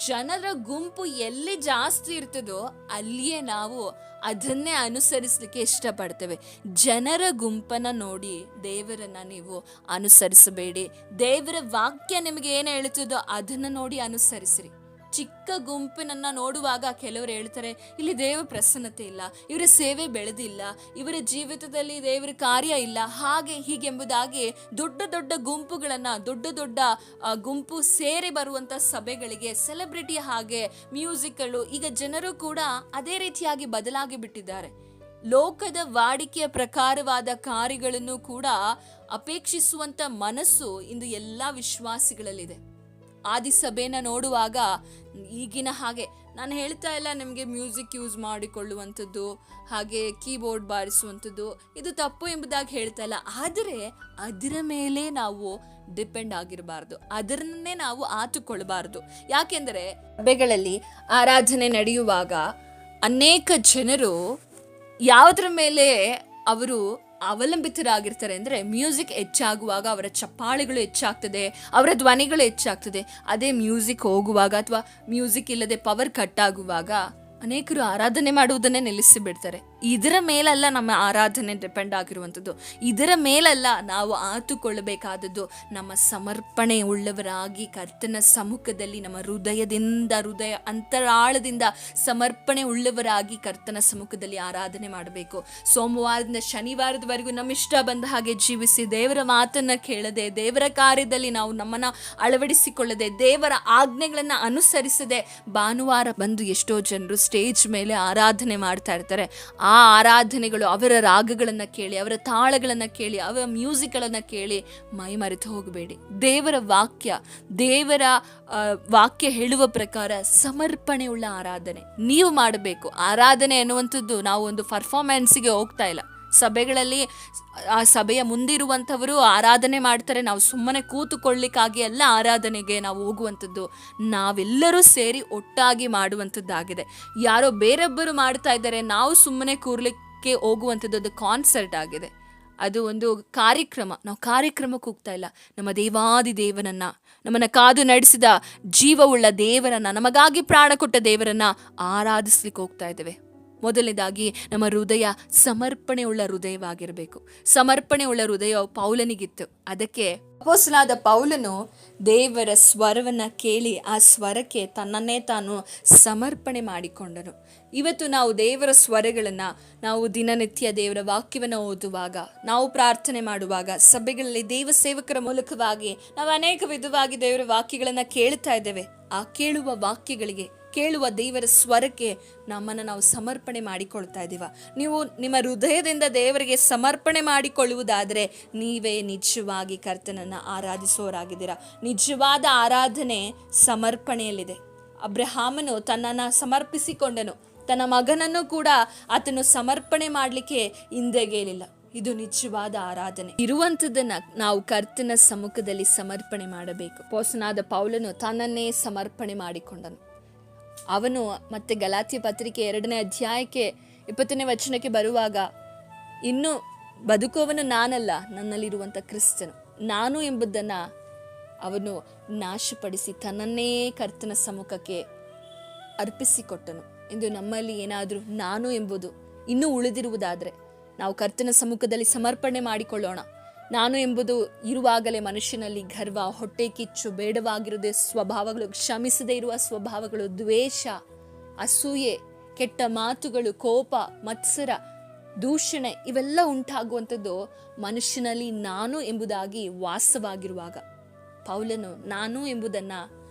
ಜನರ ಗುಂಪು ಎಲ್ಲಿ ಜಾಸ್ತಿ ಇರ್ತದೋ ಅಲ್ಲಿಯೇ ನಾವು ಅದನ್ನೇ ಅನುಸರಿಸಲಿಕ್ಕೆ ಇಷ್ಟಪಡ್ತೇವೆ. ಜನರ ಗುಂಪನ್ನ ನೋಡಿ ದೇವರನ್ನ ನೀವು ಅನುಸರಿಸಬೇಡಿ. ದೇವರ ವಾಕ್ಯ ನಿಮಗೆ ಏನು ಹೇಳ್ತದೋ ಅದನ್ನ ನೋಡಿ ಅನುಸರಿಸಿರಿ. ಚಿಕ್ಕ ಗುಂಪಿನನ್ನ ನೋಡುವಾಗ ಕೆಲವರು ಹೇಳ್ತಾರೆ, ಇಲ್ಲಿ ದೇವರ ಪ್ರಸನ್ನತೆ ಇಲ್ಲ, ಇವರ ಸೇವೆ ಬೆಳೆದಿಲ್ಲ, ಇವರ ಜೀವಿತದಲ್ಲಿ ದೇವರ ಕಾರ್ಯ ಇಲ್ಲ, ಹಾಗೆ ಹೀಗೆಂಬುದಾಗಿ ದೊಡ್ಡ ದೊಡ್ಡ ಗುಂಪುಗಳನ್ನ, ದೊಡ್ಡ ದೊಡ್ಡ ಗುಂಪು ಸೇರಿ ಬರುವಂತ ಸಭೆಗಳಿಗೆ ಸೆಲೆಬ್ರಿಟಿ ಹಾಗೆ ಮ್ಯೂಸಿಕ್ಗಳು, ಈಗ ಜನರು ಕೂಡ ಅದೇ ರೀತಿಯಾಗಿ ಬದಲಾಗಿ ಬಿಟ್ಟಿದ್ದಾರೆ. ಲೋಕದ ವಾಡಿಕೆಯ ಪ್ರಕಾರವಾದ ಕಾರ್ಯಗಳನ್ನು ಕೂಡ ಅಪೇಕ್ಷಿಸುವಂತ ಮನಸ್ಸು ಇಂದು ಎಲ್ಲ ವಿಶ್ವಾಸಿಗಳಲ್ಲಿದೆ. ಆದಿ ಸಭೆನ ನೋಡುವಾಗ ಈಗಿನ ಹಾಗೆ, ನಾನು ಹೇಳ್ತಾ ಇಲ್ಲ ನಿಮಗೆ ಮ್ಯೂಸಿಕ್ ಯೂಸ್ ಮಾಡಿಕೊಳ್ಳುವಂಥದ್ದು, ಹಾಗೆ ಕೀಬೋರ್ಡ್ ಬಾರಿಸುವಂಥದ್ದು ಇದು ತಪ್ಪು ಎಂಬುದಾಗಿ ಹೇಳ್ತಾ ಇಲ್ಲ, ಆದರೆ ಅದರ ಮೇಲೆ ನಾವು ಡಿಪೆಂಡ್ ಆಗಿರಬಾರ್ದು, ಅದನ್ನೇ ನಾವು ಆತುಕೊಳ್ಬಾರ್ದು. ಯಾಕೆಂದರೆ ಸಭೆಗಳಲ್ಲಿ ಆರಾಧನೆ ನಡೆಯುವಾಗ ಅನೇಕ ಜನರು ಯಾವುದ್ರ ಮೇಲೆ ಅವರು ಅವಲಂಬಿತರಾಗಿರ್ತಾರೆ ಅಂದರೆ, ಮ್ಯೂಸಿಕ್ ಹೆಚ್ಚಾಗುವಾಗ ಅವರ ಚಪ್ಪಾಳೆಗಳು ಹೆಚ್ಚಾಗ್ತದೆ, ಅವರ ಧ್ವನಿಗಳು ಹೆಚ್ಚಾಗ್ತದೆ. ಅದೇ ಮ್ಯೂಸಿಕ್ ಹೋಗುವಾಗ ಅಥವಾ ಮ್ಯೂಸಿಕ್ ಇಲ್ಲದೆ ಪವರ್ ಕಟ್ ಆಗುವಾಗ ಅನೇಕರು ಆರಾಧನೆ ಮಾಡುವುದನ್ನೇ ನಿಲ್ಲಿಸಿ ಬಿಡ್ತಾರೆ. ಇದರ ಮೇಲಲ್ಲ ನಮ್ಮ ಆರಾಧನೆ ಡಿಪೆಂಡ್ ಆಗಿರುವಂಥದ್ದು, ಇದರ ಮೇಲಲ್ಲ ನಾವು ಆತುಕೊಳ್ಳಬೇಕಾದದ್ದು. ನಮ್ಮ ಸಮರ್ಪಣೆ ಉಳ್ಳವರಾಗಿ ಕರ್ತನ ಸಮ್ಮುಖದಲ್ಲಿ ನಮ್ಮ ಹೃದಯ ಅಂತರಾಳದಿಂದ ಸಮರ್ಪಣೆ ಉಳ್ಳವರಾಗಿ ಕರ್ತನ ಸಮ್ಮುಖದಲ್ಲಿ ಆರಾಧನೆ ಮಾಡಬೇಕು. ಸೋಮವಾರದಿಂದ ಶನಿವಾರದವರೆಗೂ ನಮ್ಮ ಇಷ್ಟ ಬಂದ ಹಾಗೆ ಜೀವಿಸಿ, ದೇವರ ಮಾತನ್ನ ಕೇಳದೆ, ದೇವರ ಕಾರ್ಯದಲ್ಲಿ ನಾವು ನಮ್ಮನ್ನ ಅಳವಡಿಸಿಕೊಳ್ಳದೆ, ದೇವರ ಆಜ್ಞೆಗಳನ್ನ ಅನುಸರಿಸದೆ, ಭಾನುವಾರ ಬಂದು ಎಷ್ಟೋ ಜನರು ಸ್ಟೇಜ್ ಮೇಲೆ ಆರಾಧನೆ ಮಾಡ್ತಾ ಇರ್ತಾರೆ. ಆ ಆರಾಧನೆಗಳು ಅವರ ರಾಗಗಳನ್ನು ಕೇಳಿ, ಅವರ ತಾಳಗಳನ್ನು ಕೇಳಿ, ಅವರ ಮ್ಯೂಸಿಕ್ಗಳನ್ನು ಕೇಳಿ ಮೈ ಮರೆತು ಹೋಗಬೇಡಿ. ದೇವರ ವಾಕ್ಯ ಹೇಳುವ ಪ್ರಕಾರ ಸಮರ್ಪಣೆ ಉಳ್ಳ ಆರಾಧನೆ ನೀವು ಮಾಡಬೇಕು. ಆರಾಧನೆ ಎನ್ನುವಂಥದ್ದು ನಾವು ಒಂದು ಪರ್ಫಾರ್ಮೆನ್ಸ್ಗೆ ಹೋಗ್ತಾ ಇಲ್ಲ. ಸಭೆಗಳಲ್ಲಿ ಆ ಸಭೆಯ ಮುಂದಿರುವಂಥವರು ಆರಾಧನೆ ಮಾಡ್ತಾರೆ, ನಾವು ಸುಮ್ಮನೆ ಕೂತುಕೊಳ್ಳಿಕ್ಕಾಗಿ ಎಲ್ಲ ಆರಾಧನೆಗೆ ನಾವು ಹೋಗುವಂಥದ್ದು. ನಾವೆಲ್ಲರೂ ಸೇರಿ ಒಟ್ಟಾಗಿ ಮಾಡುವಂಥದ್ದಾಗಿದೆ. ಯಾರೋ ಬೇರೊಬ್ಬರು ಮಾಡ್ತಾ ಇದ್ದಾರೆ, ನಾವು ಸುಮ್ಮನೆ ಕೂರ್ಲಿಕ್ಕೆ ಹೋಗುವಂಥದ್ದು ಅದು ಕಾನ್ಸರ್ಟ್ ಆಗಿದೆ, ಅದು ಒಂದು ಕಾರ್ಯಕ್ರಮ. ನಾವು ಕಾರ್ಯಕ್ರಮಕ್ಕೆ ಹೋಗ್ತಾ ಇಲ್ಲ, ನಮ್ಮ ದೇವಾದಿ ದೇವನನ್ನ, ನಮ್ಮನ್ನು ಕಾದು ನಡೆಸಿದ ಜೀವವುಳ್ಳ ದೇವರನ್ನ, ನಮಗಾಗಿ ಪ್ರಾಣ ಕೊಟ್ಟ ದೇವರನ್ನ ಆರಾಧಿಸ್ಲಿಕ್ಕೆ ಹೋಗ್ತಾ ಇದ್ದೇವೆ. ಮೊದಲನೇದಾಗಿ ನಮ್ಮ ಹೃದಯ ಸಮರ್ಪಣೆ ಉಳ್ಳ ಹೃದಯವಾಗಿರಬೇಕು. ಸಮರ್ಪಣೆ ಉಳ್ಳ ಹೃದಯ ಪೌಲನಿಗಿತ್ತು. ಅದಕ್ಕೆ ಅಪೊಸ್ತಲನಾದ ಪೌಲನು ದೇವರ ಸ್ವರವನ್ನು ಕೇಳಿ ಆ ಸ್ವರಕ್ಕೆ ತನ್ನನ್ನೇ ತಾನು ಸಮರ್ಪಣೆ ಮಾಡಿಕೊಂಡನು. ಇವತ್ತು ನಾವು ದೇವರ ಸ್ವರಗಳನ್ನು ನಾವು ದಿನನಿತ್ಯ ದೇವರ ವಾಕ್ಯವನ್ನು ಓದುವಾಗ, ನಾವು ಪ್ರಾರ್ಥನೆ ಮಾಡುವಾಗ, ಸಭೆಗಳಲ್ಲಿ ದೇವ ಸೇವಕರ ಮೂಲಕವಾಗಿ ನಾವು ಅನೇಕ ವಿಧವಾಗಿ ದೇವರ ವಾಕ್ಯಗಳನ್ನು ಕೇಳ್ತಾ ಇದ್ದೇವೆ. ಆ ಕೇಳುವ ವಾಕ್ಯಗಳಿಗೆ, ಕೇಳುವ ದೇವರ ಸ್ವರಕ್ಕೆ ನಮ್ಮನ್ನು ನಾವು ಸಮರ್ಪಣೆ ಮಾಡಿಕೊಳ್ತಾ ಇದ್ದೀವ. ನೀವು ನಿಮ್ಮ ಹೃದಯದಿಂದ ದೇವರಿಗೆ ಸಮರ್ಪಣೆ ಮಾಡಿಕೊಳ್ಳುವುದಾದರೆ ನೀವೇ ನಿಜವಾಗಿ ಕರ್ತನನ್ನು ಆರಾಧಿಸುವವರಾಗಿದ್ದೀರಾ. ನಿಜವಾದ ಆರಾಧನೆ ಸಮರ್ಪಣೆಯಲ್ಲಿದೆ. ಅಬ್ರಹಾಮನು ತನ್ನನ್ನು ಸಮರ್ಪಿಸಿಕೊಂಡನು. ತನ್ನ ಮಗನನ್ನು ಕೂಡ ಆತನು ಸಮರ್ಪಣೆ ಮಾಡಲಿಕ್ಕೆ ಹಿಂದೆಗೇಲಿಲ್ಲ. ಇದು ನಿಜವಾದ ಆರಾಧನೆ. ಇರುವಂಥದ್ದನ್ನ ನಾವು ಕರ್ತನ ಸಮ್ಮುಖದಲ್ಲಿ ಸಮರ್ಪಣೆ ಮಾಡಬೇಕು. ಅಪೊಸ್ತಲನಾದ ಪೌಲನು ತನ್ನನ್ನೇ ಸಮರ್ಪಣೆ ಮಾಡಿಕೊಂಡನು. ಅವನು ಮತ್ತೆ ಗಲಾತ್ಯ ಪತ್ರಿಕೆ 2ನೇ ಅಧ್ಯಾಯಕ್ಕೆ 20ನೇ ವಚನಕ್ಕೆ ಬರುವಾಗ, ಇನ್ನು ಬದುಕುವವನು ನಾನಲ್ಲ, ನನ್ನಲ್ಲಿರುವಂಥ ಕ್ರಿಸ್ತನು, ನಾನು ಎಂಬುದನ್ನು ಅವನು ನಾಶಪಡಿಸಿ ತನ್ನನ್ನೇ ಕರ್ತನ ಸಮ್ಮುಖಕ್ಕೆ ಅರ್ಪಿಸಿಕೊಟ್ಟನು. ಎಂದು ನಮ್ಮಲ್ಲಿ ಏನಾದರೂ ನಾನು ಎಂಬುದು ಇನ್ನೂ ಉಳಿದಿರುವುದಾದರೆ ನಾವು ಕರ್ತನ ಸಮ್ಮುಖದಲ್ಲಿ ಸಮರ್ಪಣೆ ಮಾಡಿಕೊಳ್ಳೋಣ. ನಾನು ಎಂಬುದು ಇರುವಾಗಲೇ ಮನುಷ್ಯನಲ್ಲಿ ಗರ್ವ, ಹೊಟ್ಟೆ ಕಿಚ್ಚು, ಬೇಡವಾಗಿರುವುದೇ ಸ್ವಭಾವಗಳು, ಕ್ಷಮಿಸದೇ ಇರುವ ಸ್ವಭಾವಗಳು, ದ್ವೇಷ, ಅಸೂಯೆ, ಕೆಟ್ಟ ಮಾತುಗಳು, ಕೋಪ, ಮತ್ಸರ, ದೂಷಣೆ ಇವೆಲ್ಲ ಉಂಟಾಗುವಂಥದ್ದು ಮನುಷ್ಯನಲ್ಲಿ ನಾನು ಎಂಬುದಾಗಿ ವಾಸವಾಗಿರುವಾಗ ಪೌಲನು ನಾನು ಎಂಬುದನ್ನು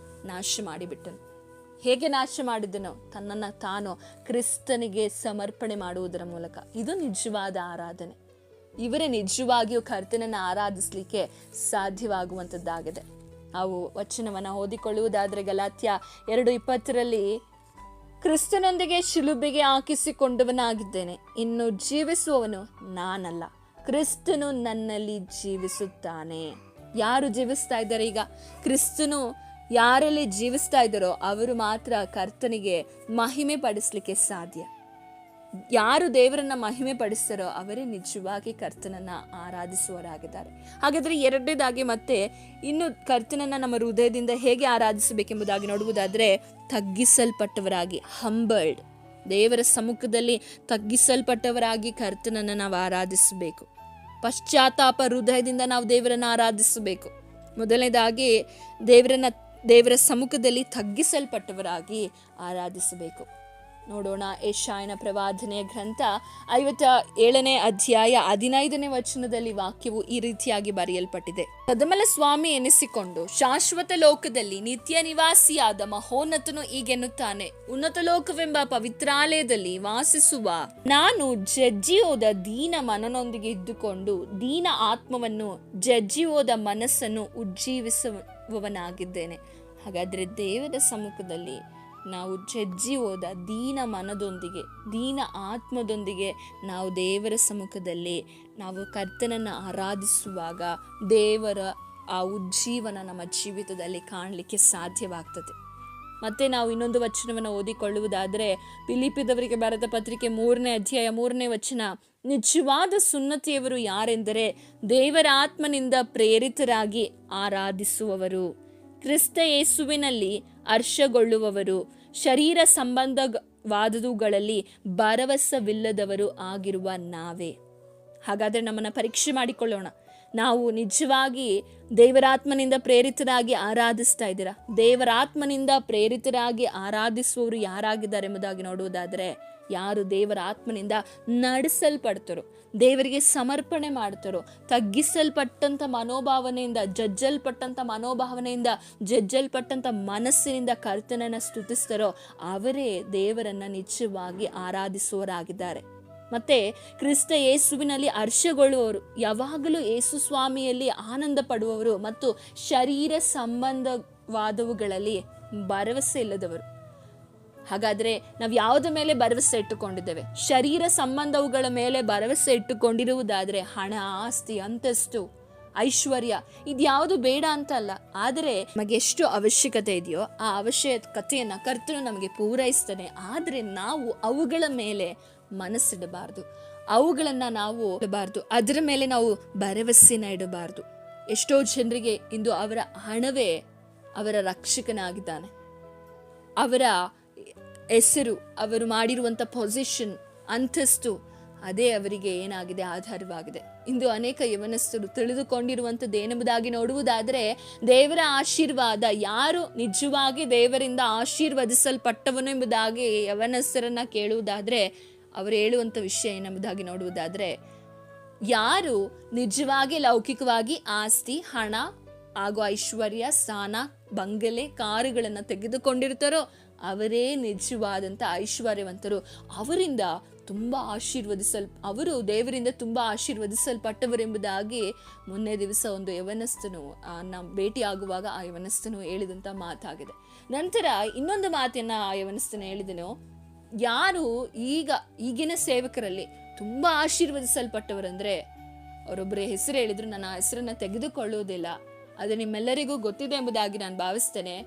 ನಾಶ ಮಾಡಿಬಿಟ್ಟನು. ಹೇಗೆ ನಾಶ ಮಾಡಿದನೋ? ತನ್ನನ್ನು ತಾನು ಕ್ರಿಸ್ತನಿಗೆ ಸಮರ್ಪಣೆ ಮಾಡುವುದರ ಮೂಲಕ. ಇದು ನಿಜವಾದ ಆರಾಧನೆ. ಇವರೇ ನಿಜವಾಗಿಯೂ ಕರ್ತನನ್ನು ಆರಾಧಿಸಲಿಕ್ಕೆ ಸಾಧ್ಯವಾಗುವಂಥದ್ದಾಗಿದೆ. ನಾವು ವಚನವನ್ನು ಓದಿಕೊಳ್ಳುವುದಾದರೆ ಗಲಾತ್ಯ 2:20 ಕ್ರಿಸ್ತನೊಂದಿಗೆ ಶಿಲುಬೆಗೆ ಹಾಕಿಸಿಕೊಂಡವನಾಗಿದ್ದೇನೆ, ಇನ್ನು ಜೀವಿಸುವವನು ನಾನಲ್ಲ, ಕ್ರಿಸ್ತನು ನನ್ನಲ್ಲಿ ಜೀವಿಸುತ್ತಾನೆ. ಯಾರು ಜೀವಿಸ್ತಾ ಇದ್ದಾರೆ ಈಗ? ಕ್ರಿಸ್ತನು ಯಾರಲ್ಲಿ ಜೀವಿಸ್ತಾ ಇದ್ದಾರೋ ಅವರು ಮಾತ್ರ ಕರ್ತನಿಗೆ ಮಹಿಮೆ ಪಡಿಸ್ಲಿಕ್ಕೆ ಸಾಧ್ಯ. ಯಾರು ದೇವರನ್ನ ಮಹಿಮೆ ಪಡಿಸ್ತಾರೋ ಅವರೇ ನಿಜವಾಗಿ ಕರ್ತನನ್ನ ಆರಾಧಿಸುವವರಾಗಿದ್ದಾರೆ. ಹಾಗಾದ್ರೆ ಎರಡನೇದಾಗಿ ಮತ್ತೆ ಇನ್ನು ಕರ್ತನನ್ನ ನಮ್ಮ ಹೃದಯದಿಂದ ಹೇಗೆ ಆರಾಧಿಸಬೇಕೆಂಬುದಾಗಿ ನೋಡುವುದಾದ್ರೆ, ತಗ್ಗಿಸಲ್ಪಟ್ಟವರಾಗಿ, ಹಂಬಲ್ಡ್, ದೇವರ ಸಮ್ಮುಖದಲ್ಲಿ ತಗ್ಗಿಸಲ್ಪಟ್ಟವರಾಗಿ ಕರ್ತನನ್ನ ನಾವು ಆರಾಧಿಸಬೇಕು. ಪಶ್ಚಾತ್ತಾಪ ಹೃದಯದಿಂದ ನಾವು ದೇವರನ್ನ ಆರಾಧಿಸಬೇಕು. ಮೊದಲನೇದಾಗಿ ದೇವರ ಸಮ್ಮುಖದಲ್ಲಿ ತಗ್ಗಿಸಲ್ಪಟ್ಟವರಾಗಿ ಆರಾಧಿಸಬೇಕು. ನೋಡೋಣ, ಯೆಶಾಯನ ಪ್ರವಾದನೆಯ ಗ್ರಂಥ 57ನೇ ಅಧ್ಯಾಯ 15ನೇ ವಚನದಲ್ಲಿ ವಾಕ್ಯವು ಈ ರೀತಿಯಾಗಿ ಬರೆಯಲ್ಪಟ್ಟಿದೆ. ಪದಮಲ ಸ್ವಾಮಿ ಎನಿಸಿಕೊಂಡು ಶಾಶ್ವತ ಲೋಕದಲ್ಲಿ ನಿತ್ಯ ನಿವಾಸಿಯಾದ ಮಹೋನ್ನತನು ಹೀಗೆನ್ನುತ್ತಾನೆ, ಉನ್ನತ ಲೋಕವೆಂಬ ಪವಿತ್ರಾಲಯದಲ್ಲಿ ವಾಸಿಸುವ ನಾನು ಜಜ್ಜಿ ಹೋದ ದೀನ ಮನನೊಂದಿಗೆ ಇದ್ದುಕೊಂಡು ದೀನ ಆತ್ಮವನ್ನು, ಜಜ್ಜಿ ಹೋದ ಮನಸ್ಸನ್ನು ಉಜ್ಜೀವಿಸುವವನಾಗಿದ್ದೇನೆ. ಹಾಗಾದ್ರೆ ದೇವರ ಸಮ್ಮುಖದಲ್ಲಿ ನಾವು ಜಜ್ಜಿ ಹೋದ ದೀನ ಮನದೊಂದಿಗೆ, ದೀನ ಆತ್ಮದೊಂದಿಗೆ ನಾವು ದೇವರ ಸಮ್ಮುಖದಲ್ಲಿ ನಾವು ಕರ್ತನನ್ನು ಆರಾಧಿಸುವಾಗ ದೇವರ ಆ ಉಜ್ಜೀವನ ನಮ್ಮ ಜೀವಿತದಲ್ಲಿ ಕಾಣಲಿಕ್ಕೆ ಸಾಧ್ಯವಾಗ್ತದೆ. ಮತ್ತೆ ನಾವು ಇನ್ನೊಂದು ವಚನವನ್ನು ಓದಿಕೊಳ್ಳುವುದಾದರೆ, ಫಿಲಿಪ್ಪಿದವರಿಗೆ ಬರೆದ ಪತ್ರಿಕೆ 3ನೇ ಅಧ್ಯಾಯ 3ನೇ ವಚನ, ನಿಜವಾದ ಸುನ್ನತಿಯವರು ಯಾರೆಂದರೆ ದೇವರ ಆತ್ಮನಿಂದ ಪ್ರೇರಿತರಾಗಿ ಆರಾಧಿಸುವವರು, ಕ್ರಿಸ್ತ ಯೇಸುವಿನಲ್ಲಿ ಹರ್ಷಗೊಳ್ಳುವವರು, ಶರೀರ ಸಂಬಂಧವಾದುಗಳಲ್ಲಿ ಭರವಸವಿಲ್ಲದವರು ಆಗಿರುವ ನಾವೇ. ಹಾಗಾದರೆ ನಮ್ಮನ್ನು ಪರೀಕ್ಷೆ ಮಾಡಿಕೊಳ್ಳೋಣ. ನಾವು ನಿಜವಾಗಿ ದೇವರಾತ್ಮನಿಂದ ಪ್ರೇರಿತರಾಗಿ ಆರಾಧಿಸ್ತಾ ಇದ್ದೀರಾ? ದೇವರಾತ್ಮನಿಂದ ಪ್ರೇರಿತರಾಗಿ ಆರಾಧಿಸುವವರು ಯಾರಾಗಿದ್ದಾರೆ ಎಂಬುದಾಗಿ ನೋಡುವುದಾದರೆ, ಯಾರು ದೇವರ ಆತ್ಮನಿಂದ ನಡೆಸಲ್ಪಡ್ತಾರೋ, ದೇವರಿಗೆ ಸಮರ್ಪಣೆ ಮಾಡ್ತಾರೋ, ತಗ್ಗಿಸಲ್ಪಟ್ಟಂಥ ಮನೋಭಾವನೆಯಿಂದ, ಜಜ್ಜಲ್ಪಟ್ಟಂಥ ಮನಸ್ಸಿನಿಂದ ಕರ್ತನನ್ನು ಸ್ತುತಿಸ್ತಾರೋ ಅವರೇ ದೇವರನ್ನು ನಿಜವಾಗಿ ಆರಾಧಿಸುವವರಾಗಿದ್ದಾರೆ. ಮತ್ತೆ ಕ್ರಿಸ್ತ ಯೇಸುವಿನಲ್ಲಿ ಹರ್ಷಗೊಳ್ಳುವವರು, ಯಾವಾಗಲೂ ಯೇಸು ಸ್ವಾಮಿಯಲ್ಲಿ ಆನಂದ ಪಡುವವರು ಮತ್ತು ಶರೀರ ಸಂಬಂಧವಾದವುಗಳಲ್ಲಿ ಭರವಸೆ ಇಲ್ಲದವರು. ಹಾಗಾದರೆ ನಾವು ಯಾವುದ ಮೇಲೆ ಭರವಸೆ ಇಟ್ಟುಕೊಂಡಿದ್ದೇವೆ? ಶರೀರ ಸಂಬಂಧವುಗಳ ಮೇಲೆ ಭರವಸೆ ಇಟ್ಟುಕೊಂಡಿರುವುದಾದರೆ ಹಣ, ಆಸ್ತಿ, ಅಂತಸ್ತು, ಐಶ್ವರ್ಯ ಇದ್ಯಾವುದು ಬೇಡ ಅಂತ ಅಲ್ಲ. ಆದರೆ ನಮಗೆ ಎಷ್ಟು ಅವಶ್ಯಕತೆ ಇದೆಯೋ ಆ ಅವಶ್ಯಕತೆಯನ್ನು ಕರ್ತನು ನಮಗೆ ಪೂರೈಸ್ತಾನೆ. ಆದರೆ ನಾವು ಅವುಗಳ ಮೇಲೆ ಮನಸ್ಸಿಡಬಾರ್ದು, ಅವುಗಳನ್ನು ನಾವು ಇಡಬಾರ್ದು, ಅದರ ಮೇಲೆ ನಾವು ಭರವಸೆನ ಇಡಬಾರ್ದು. ಎಷ್ಟೋ ಜನರಿಗೆ ಇಂದು ಅವರ ಹಣವೇ ಅವರ ರಕ್ಷಕನಾಗಿದ್ದಾನೆ. ಅವರ ಹೆಸರು, ಅವರು ಮಾಡಿರುವಂಥ ಪೊಸಿಷನ್, ಅಂತಸ್ತು, ಅದೇ ಅವರಿಗೆ ಏನಾಗಿದೆ, ಆಧಾರವಾಗಿದೆ. ಇಂದು ಅನೇಕ ಯವನಸ್ಥರು ತಿಳಿದುಕೊಂಡಿರುವಂಥದ್ದು ಏನೆಂಬುದಾಗಿ ನೋಡುವುದಾದರೆ, ದೇವರ ಆಶೀರ್ವಾದ, ಯಾರು ನಿಜವಾಗಿ ದೇವರಿಂದ ಆಶೀರ್ವದಿಸಲ್ಪಟ್ಟವನು ಎಂಬುದಾಗಿ ಯವನಸ್ಥರನ್ನ ಕೇಳುವುದಾದರೆ ಅವರು ಹೇಳುವಂಥ ವಿಷಯ ಏನೆಂಬುದಾಗಿ ನೋಡುವುದಾದರೆ, ಯಾರು ನಿಜವಾಗಿ ಲೌಕಿಕವಾಗಿ ಆಸ್ತಿ, ಹಣ ಹಾಗೂ ಐಶ್ವರ್ಯ, ಸ್ಥಾನ, ಬಂಗಲೆ, ಕಾರುಗಳನ್ನು ತೆಗೆದುಕೊಂಡಿರ್ತಾರೋ ಅವರೇ ನಿಜವಾದಂಥ ಐಶ್ವರ್ಯವಂತರು. ಅವರಿಂದ ತುಂಬ ಅವರು ದೇವರಿಂದ ತುಂಬ ಆಶೀರ್ವದಿಸಲ್ಪಟ್ಟವರೆಂಬುದಾಗಿ ಮೊನ್ನೆ ದಿವಸ ಒಂದು ಯವನಸ್ಥನು ಭೇಟಿಯಾಗುವಾಗ ಆ ಯವನಸ್ಥನು ಹೇಳಿದಂಥ ಮಾತಾಗಿದೆ. ನಂತರ ಇನ್ನೊಂದು ಮಾತನ್ನ ಆ ಯವನಸ್ಥನು ಹೇಳಿದನು, ಯಾರು ಈಗಿನ ಸೇವಕರಲ್ಲಿ ತುಂಬ ಆಶೀರ್ವದಿಸಲ್ಪಟ್ಟವರಂದ್ರೆ, ಅವರೊಬ್ಬರ ಹೆಸರು ಹೇಳಿದ್ರು, ನಾನು ಆ ಹೆಸರನ್ನ ತೆಗೆದುಕೊಳ್ಳುವುದಿಲ್ಲ, ಅದು ನಿಮ್ಮೆಲ್ಲರಿಗೂ ಗೊತ್ತಿದೆ ಎಂಬುದಾಗಿ ನಾನು ಭಾವಿಸ್ತೇನೆ.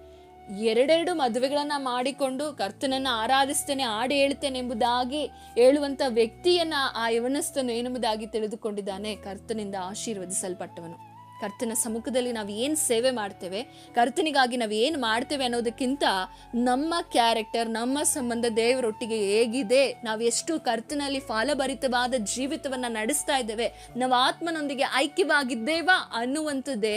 2 ಮದುವೆಗಳನ್ನ ಮಾಡಿಕೊಂಡು ಕರ್ತನನ್ನ ಆರಾಧಿಸ್ತೇನೆ, ಹಾಡು ಹೇಳ್ತೇನೆ ಎಂಬುದಾಗಿ ಹೇಳುವಂತ ವ್ಯಕ್ತಿಯನ್ನ ಆ ಯವನಸ್ಥನು ಏನೆಂಬುದಾಗಿ ತಿಳಿದುಕೊಂಡಿದ್ದಾನೆ, ಕರ್ತನಿಂದ ಆಶೀರ್ವದಿಸಲ್ಪಟ್ಟವನು. ಕರ್ತನ ಸಮ್ಮುಖದಲ್ಲಿ ನಾವು ಏನು ಸೇವೆ ಮಾಡ್ತೇವೆ, ಕರ್ತನಿಗಾಗಿ ನಾವು ಏನು ಮಾಡ್ತೇವೆ ಅನ್ನೋದಕ್ಕಿಂತ ನಮ್ಮ ಕ್ಯಾರೆಕ್ಟರ್, ನಮ್ಮ ಸಂಬಂಧ ದೇವರೊಟ್ಟಿಗೆ ಹೇಗಿದೆ, ನಾವು ಎಷ್ಟು ಕರ್ತನಲ್ಲಿ ಫಲಭರಿತವಾದ ಜೀವಿತವನ್ನ ನಡೆಸ್ತಾ ಇದ್ದೇವೆ, ನಾವು ಆತ್ಮನೊಂದಿಗೆ ಐಕ್ಯವಾಗಿದ್ದೇವಾ ಅನ್ನುವಂಥದ್ದೇ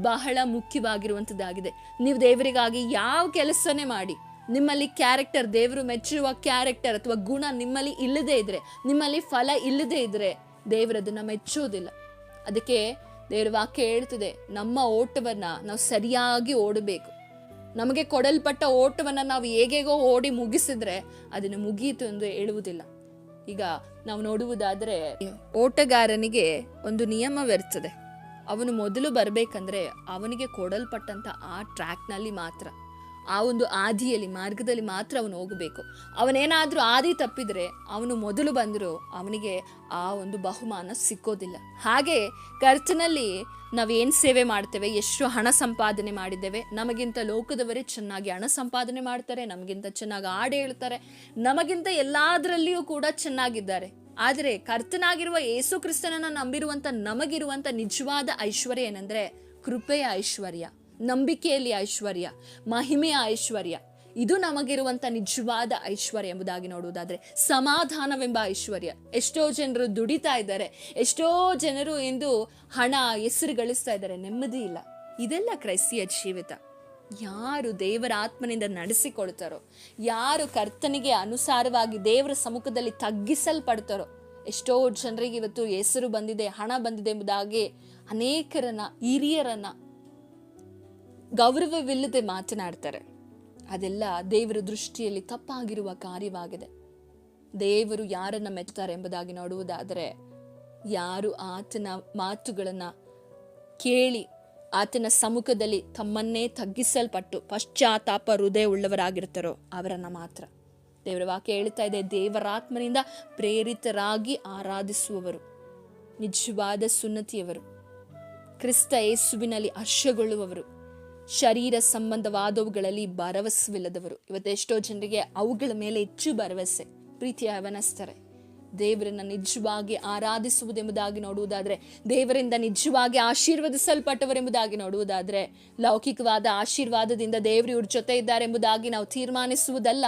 ಬಹಳ ಮುಖ್ಯವಾಗಿರುವಂಥದ್ದಾಗಿದೆ. ನೀವು ದೇವರಿಗಾಗಿ ಯಾವ ಕೆಲಸನೇ ಮಾಡಿ, ನಿಮ್ಮಲ್ಲಿ ಕ್ಯಾರೆಕ್ಟರ್, ದೇವರು ಮೆಚ್ಚುವ ಕ್ಯಾರೆಕ್ಟರ್ ಅಥವಾ ಗುಣ ನಿಮ್ಮಲ್ಲಿ ಇಲ್ಲದೇ ಇದ್ರೆ, ನಿಮ್ಮಲ್ಲಿ ಫಲ ಇಲ್ಲದೇ ಇದ್ರೆ ದೇವರದನ್ನ ಮೆಚ್ಚೋದಿಲ್ಲ. ಅದಕ್ಕೆ ದೇವರ ವಾಕ್ಯ ಹೇಳ್ತದೆ, ನಮ್ಮ ಓಟವನ್ನ ನಾವು ಸರಿಯಾಗಿ ಓಡಬೇಕು. ನಮಗೆ ಕೊಡಲ್ಪಟ್ಟ ಓಟವನ್ನ ನಾವು ಹೇಗೇಗೋ ಓಡಿ ಮುಗಿಸಿದ್ರೆ ಅದನ್ನು ಮುಗಿಯಿತು ಎಂದು ಹೇಳುವುದಿಲ್ಲ. ಈಗ ನಾವು ನೋಡುವುದಾದ್ರೆ, ಓಟಗಾರನಿಗೆ ಒಂದು ನಿಯಮವಿರ್ತದೆ. ಅವನು ಮೊದಲು ಬರಬೇಕಂದ್ರೆ ಅವನಿಗೆ ಕೊಡಲ್ಪಟ್ಟಂತ ಆ ಟ್ರ್ಯಾಕ್ನಲ್ಲಿ ಮಾತ್ರ, ಆ ಒಂದು ಆದಿಯಲ್ಲಿ, ಮಾರ್ಗದಲ್ಲಿ ಮಾತ್ರ ಅವನು ಹೋಗಬೇಕು. ಅವನೇನಾದ್ರೂ ಆದಿ ತಪ್ಪಿದ್ರೆ, ಅವನು ಮೊದಲು ಬಂದರೂ ಅವನಿಗೆ ಆ ಒಂದು ಬಹುಮಾನ ಸಿಕ್ಕೋದಿಲ್ಲ. ಹಾಗೆ ಕರ್ತನಲ್ಲಿ ನಾವೇನು ಸೇವೆ ಮಾಡ್ತೇವೆ, ಎಷ್ಟು ಹಣ ಸಂಪಾದನೆ ಮಾಡಿದ್ದೇವೆ, ನಮಗಿಂತ ಲೋಕದವರೇ ಚೆನ್ನಾಗಿ ಹಣ ಸಂಪಾದನೆ ಮಾಡ್ತಾರೆ, ನಮಗಿಂತ ಚೆನ್ನಾಗಿ ಹಾಡು ಹೇಳ್ತಾರೆ, ನಮಗಿಂತ ಎಲ್ಲದರಲ್ಲಿಯೂ ಕೂಡ ಚೆನ್ನಾಗಿದ್ದಾರೆ. ಆದರೆ ಕರ್ತನಾಗಿರುವ ಯೇಸು ಕ್ರಿಸ್ತನನ್ನ ನಂಬಿರುವಂತ ನಮಗಿರುವಂತ ನಿಜವಾದ ಐಶ್ವರ್ಯ ಏನಂದ್ರೆ, ಕೃಪೆಯ ಐಶ್ವರ್ಯ, ನಂಬಿಕೆಯಲ್ಲಿ ಐಶ್ವರ್ಯ, ಮಹಿಮೆಯ ಐಶ್ವರ್ಯ. ಇದು ನಮಗಿರುವಂತ ನಿಜವಾದ ಐಶ್ವರ್ಯ ಎಂಬುದಾಗಿ ನೋಡುವುದಾದ್ರೆ, ಸಮಾಧಾನವೆಂಬ ಐಶ್ವರ್ಯ. ಎಷ್ಟೋ ಜನರು ದುಡಿತಾ ಇದ್ದಾರೆ, ಎಷ್ಟೋ ಜನರು ಇಂದು ಹಣ, ಹೆಸರು ಗಳಿಸ್ತಾ ಇದ್ದಾರೆ, ನೆಮ್ಮದಿ ಇಲ್ಲ. ಇದೆಲ್ಲ ಕ್ರೈಸ್ತಿಯ ಜೀವಿತ. ಯಾರು ದೇವರ ಆತ್ಮನಿಂದ ನಡೆಸಿಕೊಳ್ತಾರೋ, ಯಾರು ಕರ್ತನಿಗೆ ಅನುಸಾರವಾಗಿ ದೇವರ ಸಮ್ಮುಖದಲ್ಲಿ ತಗ್ಗಿಸಲ್ಪಡ್ತಾರೋ, ಎಷ್ಟೋ ಜನರಿಗೆ ಇವತ್ತು ಹೆಸರು ಬಂದಿದೆ, ಹಣ ಬಂದಿದೆ ಎಂಬುದಾಗಿ ಅನೇಕರನ್ನ, ಹಿರಿಯರನ್ನ ಗೌರವವಿಲ್ಲದೆ ಮಾತನಾಡ್ತಾರೆ. ಅದೆಲ್ಲ ದೇವರ ದೃಷ್ಟಿಯಲ್ಲಿ ತಪ್ಪಾಗಿರುವ ಕಾರ್ಯವಾಗಿದೆ. ದೇವರು ಯಾರನ್ನ ಮೆಚ್ಚುತ್ತಾರೆ ಎಂಬುದಾಗಿ ನೋಡುವುದಾದರೆ, ಯಾರು ಆತನ ಮಾತುಗಳನ್ನ ಕೇಳಿ ಆತನ ಸಮ್ಮುಖದಲ್ಲಿ ತಮ್ಮನ್ನೇ ತಗ್ಗಿಸಲ್ಪಟ್ಟು ಪಶ್ಚಾತ್ತಾಪ ಹೃದಯ ಉಳ್ಳವರಾಗಿರ್ತಾರೋ ಅವರನ್ನ ಮಾತ್ರ. ದೇವರ ವಾಕ್ಯ ಹೇಳ್ತಾ ಇದೆ, ದೇವರಾತ್ಮನಿಂದ ಪ್ರೇರಿತರಾಗಿ ಆರಾಧಿಸುವವರು, ನಿಜವಾದ ಸುನ್ನತಿಯವರು, ಕ್ರಿಸ್ತ ಯೇಸುವಿನಲ್ಲಿ ಹರ್ಷಗೊಳ್ಳುವವರು, ಶರೀರ ಸಂಬಂಧವಾದವುಗಳಲ್ಲಿ ಭರವಸವಿಲ್ಲದವರು. ಇವತ್ತೆಷ್ಟೋ ಜನರಿಗೆ ಅವುಗಳ ಮೇಲೆ ಹೆಚ್ಚು ಭರವಸೆ. ಪ್ರೀತಿಯ ಯವನಸ್ಥರೇ, ದೇವರನ್ನ ನಿಜವಾಗಿ ಆರಾಧಿಸುವುದೆಂಬುದಾಗಿ ನೋಡುವುದಾದ್ರೆ, ದೇವರಿಂದ ನಿಜವಾಗಿ ಆಶೀರ್ವದಿಸಲ್ಪಟ್ಟವರೆಂಬುದಾಗಿ ನೋಡುವುದಾದ್ರೆ, ಲೌಕಿಕವಾದ ಆಶೀರ್ವಾದದಿಂದ ದೇವರು ಇವ್ರ ಜೊತೆ ಇದ್ದಾರೆ ಎಂಬುದಾಗಿ ನಾವು ತೀರ್ಮಾನಿಸುವುದಲ್ಲ.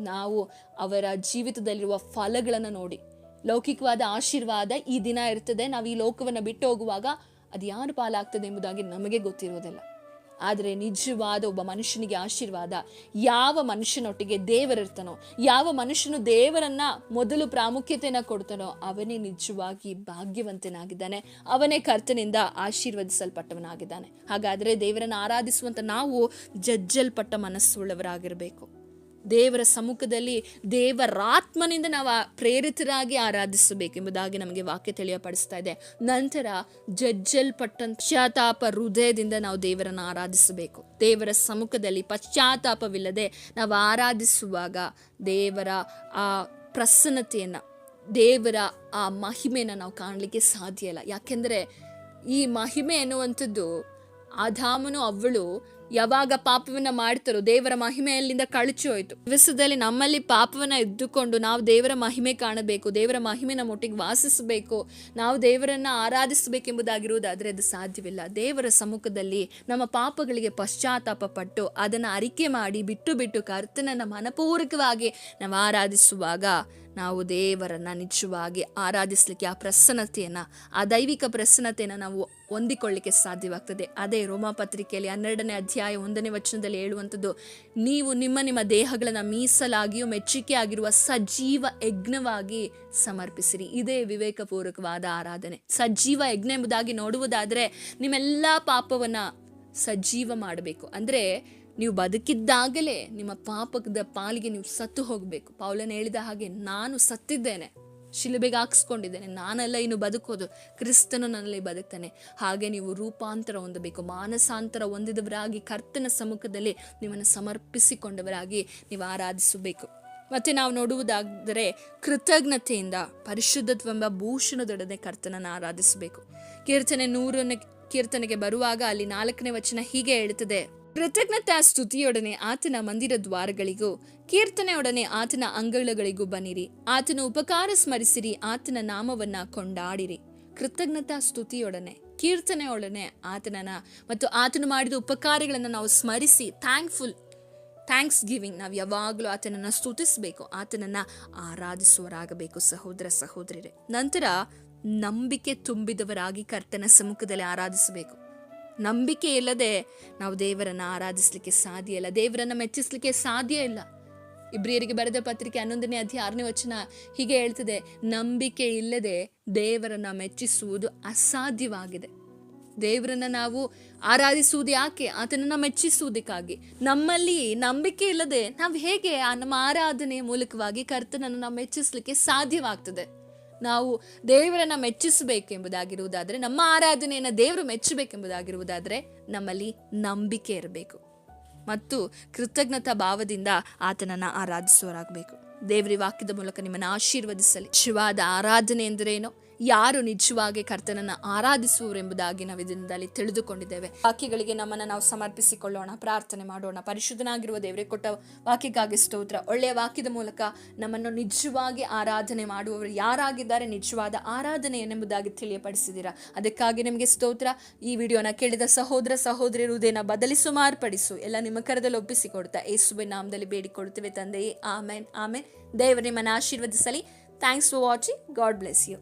ನಾವು ಅವರ ಜೀವಿತದಲ್ಲಿರುವ ಫಲಗಳನ್ನು ನೋಡಿ, ಲೌಕಿಕವಾದ ಆಶೀರ್ವಾದ ಈ ದಿನ ಇರ್ತದೆ, ನಾವು ಈ ಲೋಕವನ್ನು ಬಿಟ್ಟು ಹೋಗುವಾಗ ಅದು ಯಾರು ಪಾಲಾಗ್ತದೆ ಎಂಬುದಾಗಿ ನಮಗೆ ಗೊತ್ತಿರುವುದಿಲ್ಲ. ಆದರೆ ನಿಜವಾದ ಒಬ್ಬ ಮನುಷ್ಯನಿಗೆ ಆಶೀರ್ವಾದ ಯಾವ ಮನುಷ್ಯನೊಟ್ಟಿಗೆ ದೇವರಿರ್ತಾನೋ, ಯಾವ ಮನುಷ್ಯನು ದೇವರನ್ನ ಮೊದಲು ಪ್ರಾಮುಖ್ಯತೆಯನ್ನು ಕೊಡ್ತಾನೋ ಅವನೇ ನಿಜವಾಗಿ ಭಾಗ್ಯವಂತನಾಗಿದ್ದಾನೆ, ಅವನೇ ಕರ್ತನಿಂದ ಆಶೀರ್ವದಿಸಲ್ಪಟ್ಟವನಾಗಿದ್ದಾನೆ. ಹಾಗಾದರೆ ದೇವರನ್ನು ಆರಾಧಿಸುವಂತ ನಾವು ಜಜ್ಜಲ್ಪಟ್ಟ ಮನಸ್ಸುಳ್ಳವರಾಗಿರಬೇಕು. ದೇವರ ಸಮ್ಮುಖದಲ್ಲಿ ದೇವರಾತ್ಮನಿಂದ ನಾವು ಪ್ರೇರಿತರಾಗಿ ಆರಾಧಿಸಬೇಕೆಂಬುದಾಗಿ ನಮಗೆ ವಾಕ್ಯ ತಿಳಿಯಪಡಿಸ್ತಾ ಇದೆ. ನಂತರ ಜಜ್ಜಲ್ಪಟ್ಟ ಪಶ್ಚಾತ್ತಾಪ ಹೃದಯದಿಂದ ನಾವು ದೇವರನ್ನು ಆರಾಧಿಸಬೇಕು. ದೇವರ ಸಮ್ಮುಖದಲ್ಲಿ ಪಶ್ಚಾತ್ತಾಪವಿಲ್ಲದೆ ನಾವು ಆರಾಧಿಸುವಾಗ ದೇವರ ಆ ಪ್ರಸನ್ನತೆಯನ್ನು, ದೇವರ ಆ ಮಹಿಮೆಯನ್ನು ನಾವು ಕಾಣಲಿಕ್ಕೆ ಸಾಧ್ಯ ಇಲ್ಲ. ಯಾಕೆಂದರೆ ಈ ಮಹಿಮೆ ಎನ್ನುವಂಥದ್ದು ಆದಾಮನು ಅವಳು ಯಾವಾಗ ಪಾಪವನ್ನ ಮಾಡ್ತಾರೋ ದೇವರ ಮಹಿಮೆ ಅಲ್ಲಿಂದ ಕಳಚಿ ಹೋಯ್ತು. ದಿವಸದಲ್ಲಿ ನಮ್ಮಲ್ಲಿ ಪಾಪವನ್ನ ಇದ್ದುಕೊಂಡು ನಾವು ದೇವರ ಮಹಿಮೆ ಕಾಣಬೇಕು, ದೇವರ ಮಹಿಮೆ ನಮ್ಮೊಟ್ಟಿಗೆ ವಾಸಿಸಬೇಕು, ನಾವು ದೇವರನ್ನ ಆರಾಧಿಸಬೇಕೆಂಬುದಾಗಿರುವುದಾದ್ರೆ ಅದು ಸಾಧ್ಯವಿಲ್ಲ. ದೇವರ ಸಮ್ಮುಖದಲ್ಲಿ ನಮ್ಮ ಪಾಪಗಳಿಗೆ ಪಶ್ಚಾತ್ತಾಪ ಪಟ್ಟು ಅದನ್ನ ಅರಿಕೆ ಮಾಡಿ ಬಿಟ್ಟು ಕರ್ತನನ್ನ ಮನಪೂರ್ವಕವಾಗಿ ನಾವು ಆರಾಧಿಸುವಾಗ ನಾವು ದೇವರನ್ನ ನಿಜವಾಗಿ ಆರಾಧಿಸ್ಲಿಕ್ಕೆ ಆ ಪ್ರಸನ್ನತೆಯನ್ನ, ಆ ದೈವಿಕ ಪ್ರಸನ್ನತೆಯನ್ನ ನಾವು ಹೊಂದಿಕೊಳ್ಳಿಕ್ಕೆ ಸಾಧ್ಯವಾಗ್ತದೆ. ಅದೇ ರೋಮಾಪತ್ರಿಕೆಯಲ್ಲಿ 12ನೇ ಅಧ್ಯಾಯ 1ನೇ ವಚನದಲ್ಲಿ ಹೇಳುವಂಥದ್ದು, ನೀವು ನಿಮ್ಮ ದೇಹಗಳನ್ನು ಮೀಸಲಾಗಿಯೂ ಮೆಚ್ಚುಗೆ ಆಗಿರುವ ಸಜೀವ ಯಜ್ಞವಾಗಿ ಸಮರ್ಪಿಸಿರಿ. ಇದೇ ವಿವೇಕಪೂರ್ವಕವಾದ ಆರಾಧನೆ. ಸಜೀವ ಯಜ್ಞ ಎಂಬುದಾಗಿ ನೋಡುವುದಾದ್ರೆ ನಿಮ್ಮೆಲ್ಲ ಪಾಪವನ್ನ ಸಜೀವ ಮಾಡಬೇಕು. ಅಂದ್ರೆ ನೀವು ಬದುಕಿದ್ದಾಗಲೇ ನಿಮ್ಮ ಪಾಪದ ಪಾಲಿಗೆ ನೀವು ಸತ್ತು ಹೋಗಬೇಕು. ಪೌಲನ ಹೇಳಿದ ಹಾಗೆ, ನಾನು ಸತ್ತಿದ್ದೇನೆ, ಶಿಲುಬೆಗೆ ಹಾಕ್ಸ್ಕೊಂಡಿದ್ದೇನೆ, ನಾನೆಲ್ಲ ಇನ್ನು ಬದುಕೋದು, ಕ್ರಿಸ್ತನು ನನ್ನಲ್ಲಿ ಬದುಕ್ತಾನೆ. ಹಾಗೆ ನೀವು ರೂಪಾಂತರ ಹೊಂದಬೇಕು, ಮಾನಸಾಂತರ ಹೊಂದಿದವರಾಗಿ ಕರ್ತನ ಸಮ್ಮುಖದಲ್ಲಿ ನಿಮ್ಮನ್ನು ಸಮರ್ಪಿಸಿಕೊಂಡವರಾಗಿ ನೀವು ಆರಾಧಿಸಬೇಕು. ಮತ್ತೆ ನಾವು ನೋಡುವುದಾದರೆ ಕೃತಜ್ಞತೆಯಿಂದ ಪರಿಶುದ್ಧತ್ವೆಂಬ ಭೂಷಣದೊಡನೆ ಕರ್ತನನ್ನು ಆರಾಧಿಸಬೇಕು. ಕೀರ್ತನೆ 100ನೇ ಕೀರ್ತನೆಗೆ ಬರುವಾಗ ಅಲ್ಲಿ 4ನೇ ವಚನ ಹೀಗೆ ಹೇಳುತ್ತದೆ, ಕೃತಜ್ಞತಾ ಸ್ತುತಿಯೊಡನೆ ಆತನ ಮಂದಿರ ದ್ವಾರಗಳಿಗೂ ಕೀರ್ತನೆಯೊಡನೆ ಆತನ ಅಂಗಳಗಳಿಗೂ ಬನ್ನಿರಿ. ಆತನ ಉಪಕಾರ ಸ್ಮರಿಸಿರಿ, ಆತನ ನಾಮವನ್ನ ಕೊಂಡಾಡಿರಿ. ಕೃತಜ್ಞತಾ ಸ್ತುತಿಯೊಡನೆ ಕೀರ್ತನೆಯೊಡನೆ ಆತನನ್ನ ಮತ್ತು ಆತನು ಮಾಡಿದ ಉಪಕಾರಗಳನ್ನು ನಾವು ಸ್ಮರಿಸಿ ಥ್ಯಾಂಕ್ಸ್ ಗಿವಿಂಗ್, ನಾವು ಯಾವಾಗಲೂ ಆತನನ್ನ ಸ್ತುತಿಸಬೇಕು, ಆತನನ್ನ ಆರಾಧಿಸುವರಾಗಬೇಕು. ಸಹೋದರ ಸಹೋದರಿಯರೇ, ನಂತರ ನಂಬಿಕೆ ತುಂಬಿದವರಾಗಿ ಕರ್ತನ ಸಮ್ಮುಖದಲ್ಲಿ ಆರಾಧಿಸಬೇಕು. ನಂಬಿಕೆ ಇಲ್ಲದೆ ನಾವು ದೇವರನ್ನ ಆರಾಧಿಸ್ಲಿಕ್ಕೆ ಸಾಧ್ಯ ಇಲ್ಲ, ದೇವರನ್ನ ಮೆಚ್ಚಿಸ್ಲಿಕ್ಕೆ ಸಾಧ್ಯ ಇಲ್ಲ. ಇಬ್ರಿಯರಿಗೆ ಬರೆದ ಪತ್ರಿಕೆ 11ನೇ ಅಧ್ಯಾಯ 6ನೇ ವಚನ ಹೀಗೆ ಹೇಳ್ತದೆ, ನಂಬಿಕೆ ಇಲ್ಲದೆ ದೇವರನ್ನ ಮೆಚ್ಚಿಸುವುದು ಅಸಾಧ್ಯವಾಗಿದೆ. ದೇವರನ್ನ ನಾವು ಆರಾಧಿಸುವುದು ಯಾಕೆ? ಆತನನ್ನ ಮೆಚ್ಚಿಸುವುದಕ್ಕಾಗಿ. ನಮ್ಮಲ್ಲಿ ನಂಬಿಕೆ ಇಲ್ಲದೆ ನಾವು ಹೇಗೆ ನಮ್ಮ ಆರಾಧನೆಯ ಮೂಲಕವಾಗಿ ಕರ್ತನನ್ನು ನಾವು ಮೆಚ್ಚಿಸ್ಲಿಕ್ಕೆ ಸಾಧ್ಯವಾಗ್ತದೆ? ನಾವು ದೇವರನ್ನ ಮೆಚ್ಚಿಸಬೇಕೆಂಬುದಾಗಿರುವುದಾದ್ರೆ, ನಮ್ಮ ಆರಾಧನೆಯನ್ನು ದೇವರು ಮೆಚ್ಚಬೇಕೆಂಬುದಾಗಿರುವುದಾದ್ರೆ ನಮ್ಮಲ್ಲಿ ನಂಬಿಕೆ ಇರಬೇಕು ಮತ್ತು ಕೃತಜ್ಞತಾ ಭಾವದಿಂದ ಆತನನ್ನ ಆರಾಧಿಸುವರಾಗಬೇಕು. ದೇವರ ವಾಕ್ಯದ ಮೂಲಕ ನಿಮ್ಮನ್ನು ಆಶೀರ್ವದಿಸಲಿ. ನಿಜವಾದ ಆರಾಧನೆ ಎಂದರೇನು, ಯಾರು ನಿಜವಾಗಿ ಕರ್ತನನ್ನ ಆರಾಧಿಸುವರೆಂಬುದಾಗಿ ನಾವು ಇದರಲ್ಲಿ ತಿಳಿದುಕೊಂಡಿದ್ದೇವೆ. ವಾಕ್ಯಗಳಿಗೆ ನಮ್ಮನ್ನು ನಾವು ಸಮರ್ಪಿಸಿಕೊಳ್ಳೋಣ, ಪ್ರಾರ್ಥನೆ ಮಾಡೋಣ. ಪರಿಶುದ್ಧನಾಗಿರುವ ದೇವರೇ, ಕೊಟ್ಟ ವಾಕ್ಯಕ್ಕಾಗಿ ಸ್ತೋತ್ರ. ಒಳ್ಳೆಯ ವಾಕ್ಯದ ಮೂಲಕ ನಮ್ಮನ್ನು ನಿಜವಾಗಿ ಆರಾಧನೆ ಮಾಡುವವರು ಯಾರಾಗಿದ್ದಾರೆ, ನಿಜವಾದ ಆರಾಧನೆ ಎಂಬುದಾಗಿ ತಿಳಿಯಪಡಿಸಿದ್ದೀರಾ. ಅದಕ್ಕಾಗಿ ನಿಮಗೆ ಸ್ತೋತ್ರ. ಈ ವಿಡಿಯೋನ ಕೇಳಿದ ಸಹೋದರ ಸಹೋದರಿಯರು ಹೃದಯನ ಬದಲಿಸು, ಮಾರ್ಪಡಿಸು, ಎಲ್ಲ ನಿಮ್ಮ ಕರದಲ್ಲಿ ಒಪ್ಪಿಸಿಕೊಡ್ತಾ ಯೇಸುವಿನ ನಾಮದಲ್ಲಿ ಬೇಡಿಕೊಳ್ತೇವೆ ತಂದೆಯೇ, ಆಮೆನ್ ಆಮೆನ್. ದೇವರು ನಿಮ್ಮನ್ನು ಆಶೀರ್ವದಿಸಲಿ. Thanks for watching. God bless you.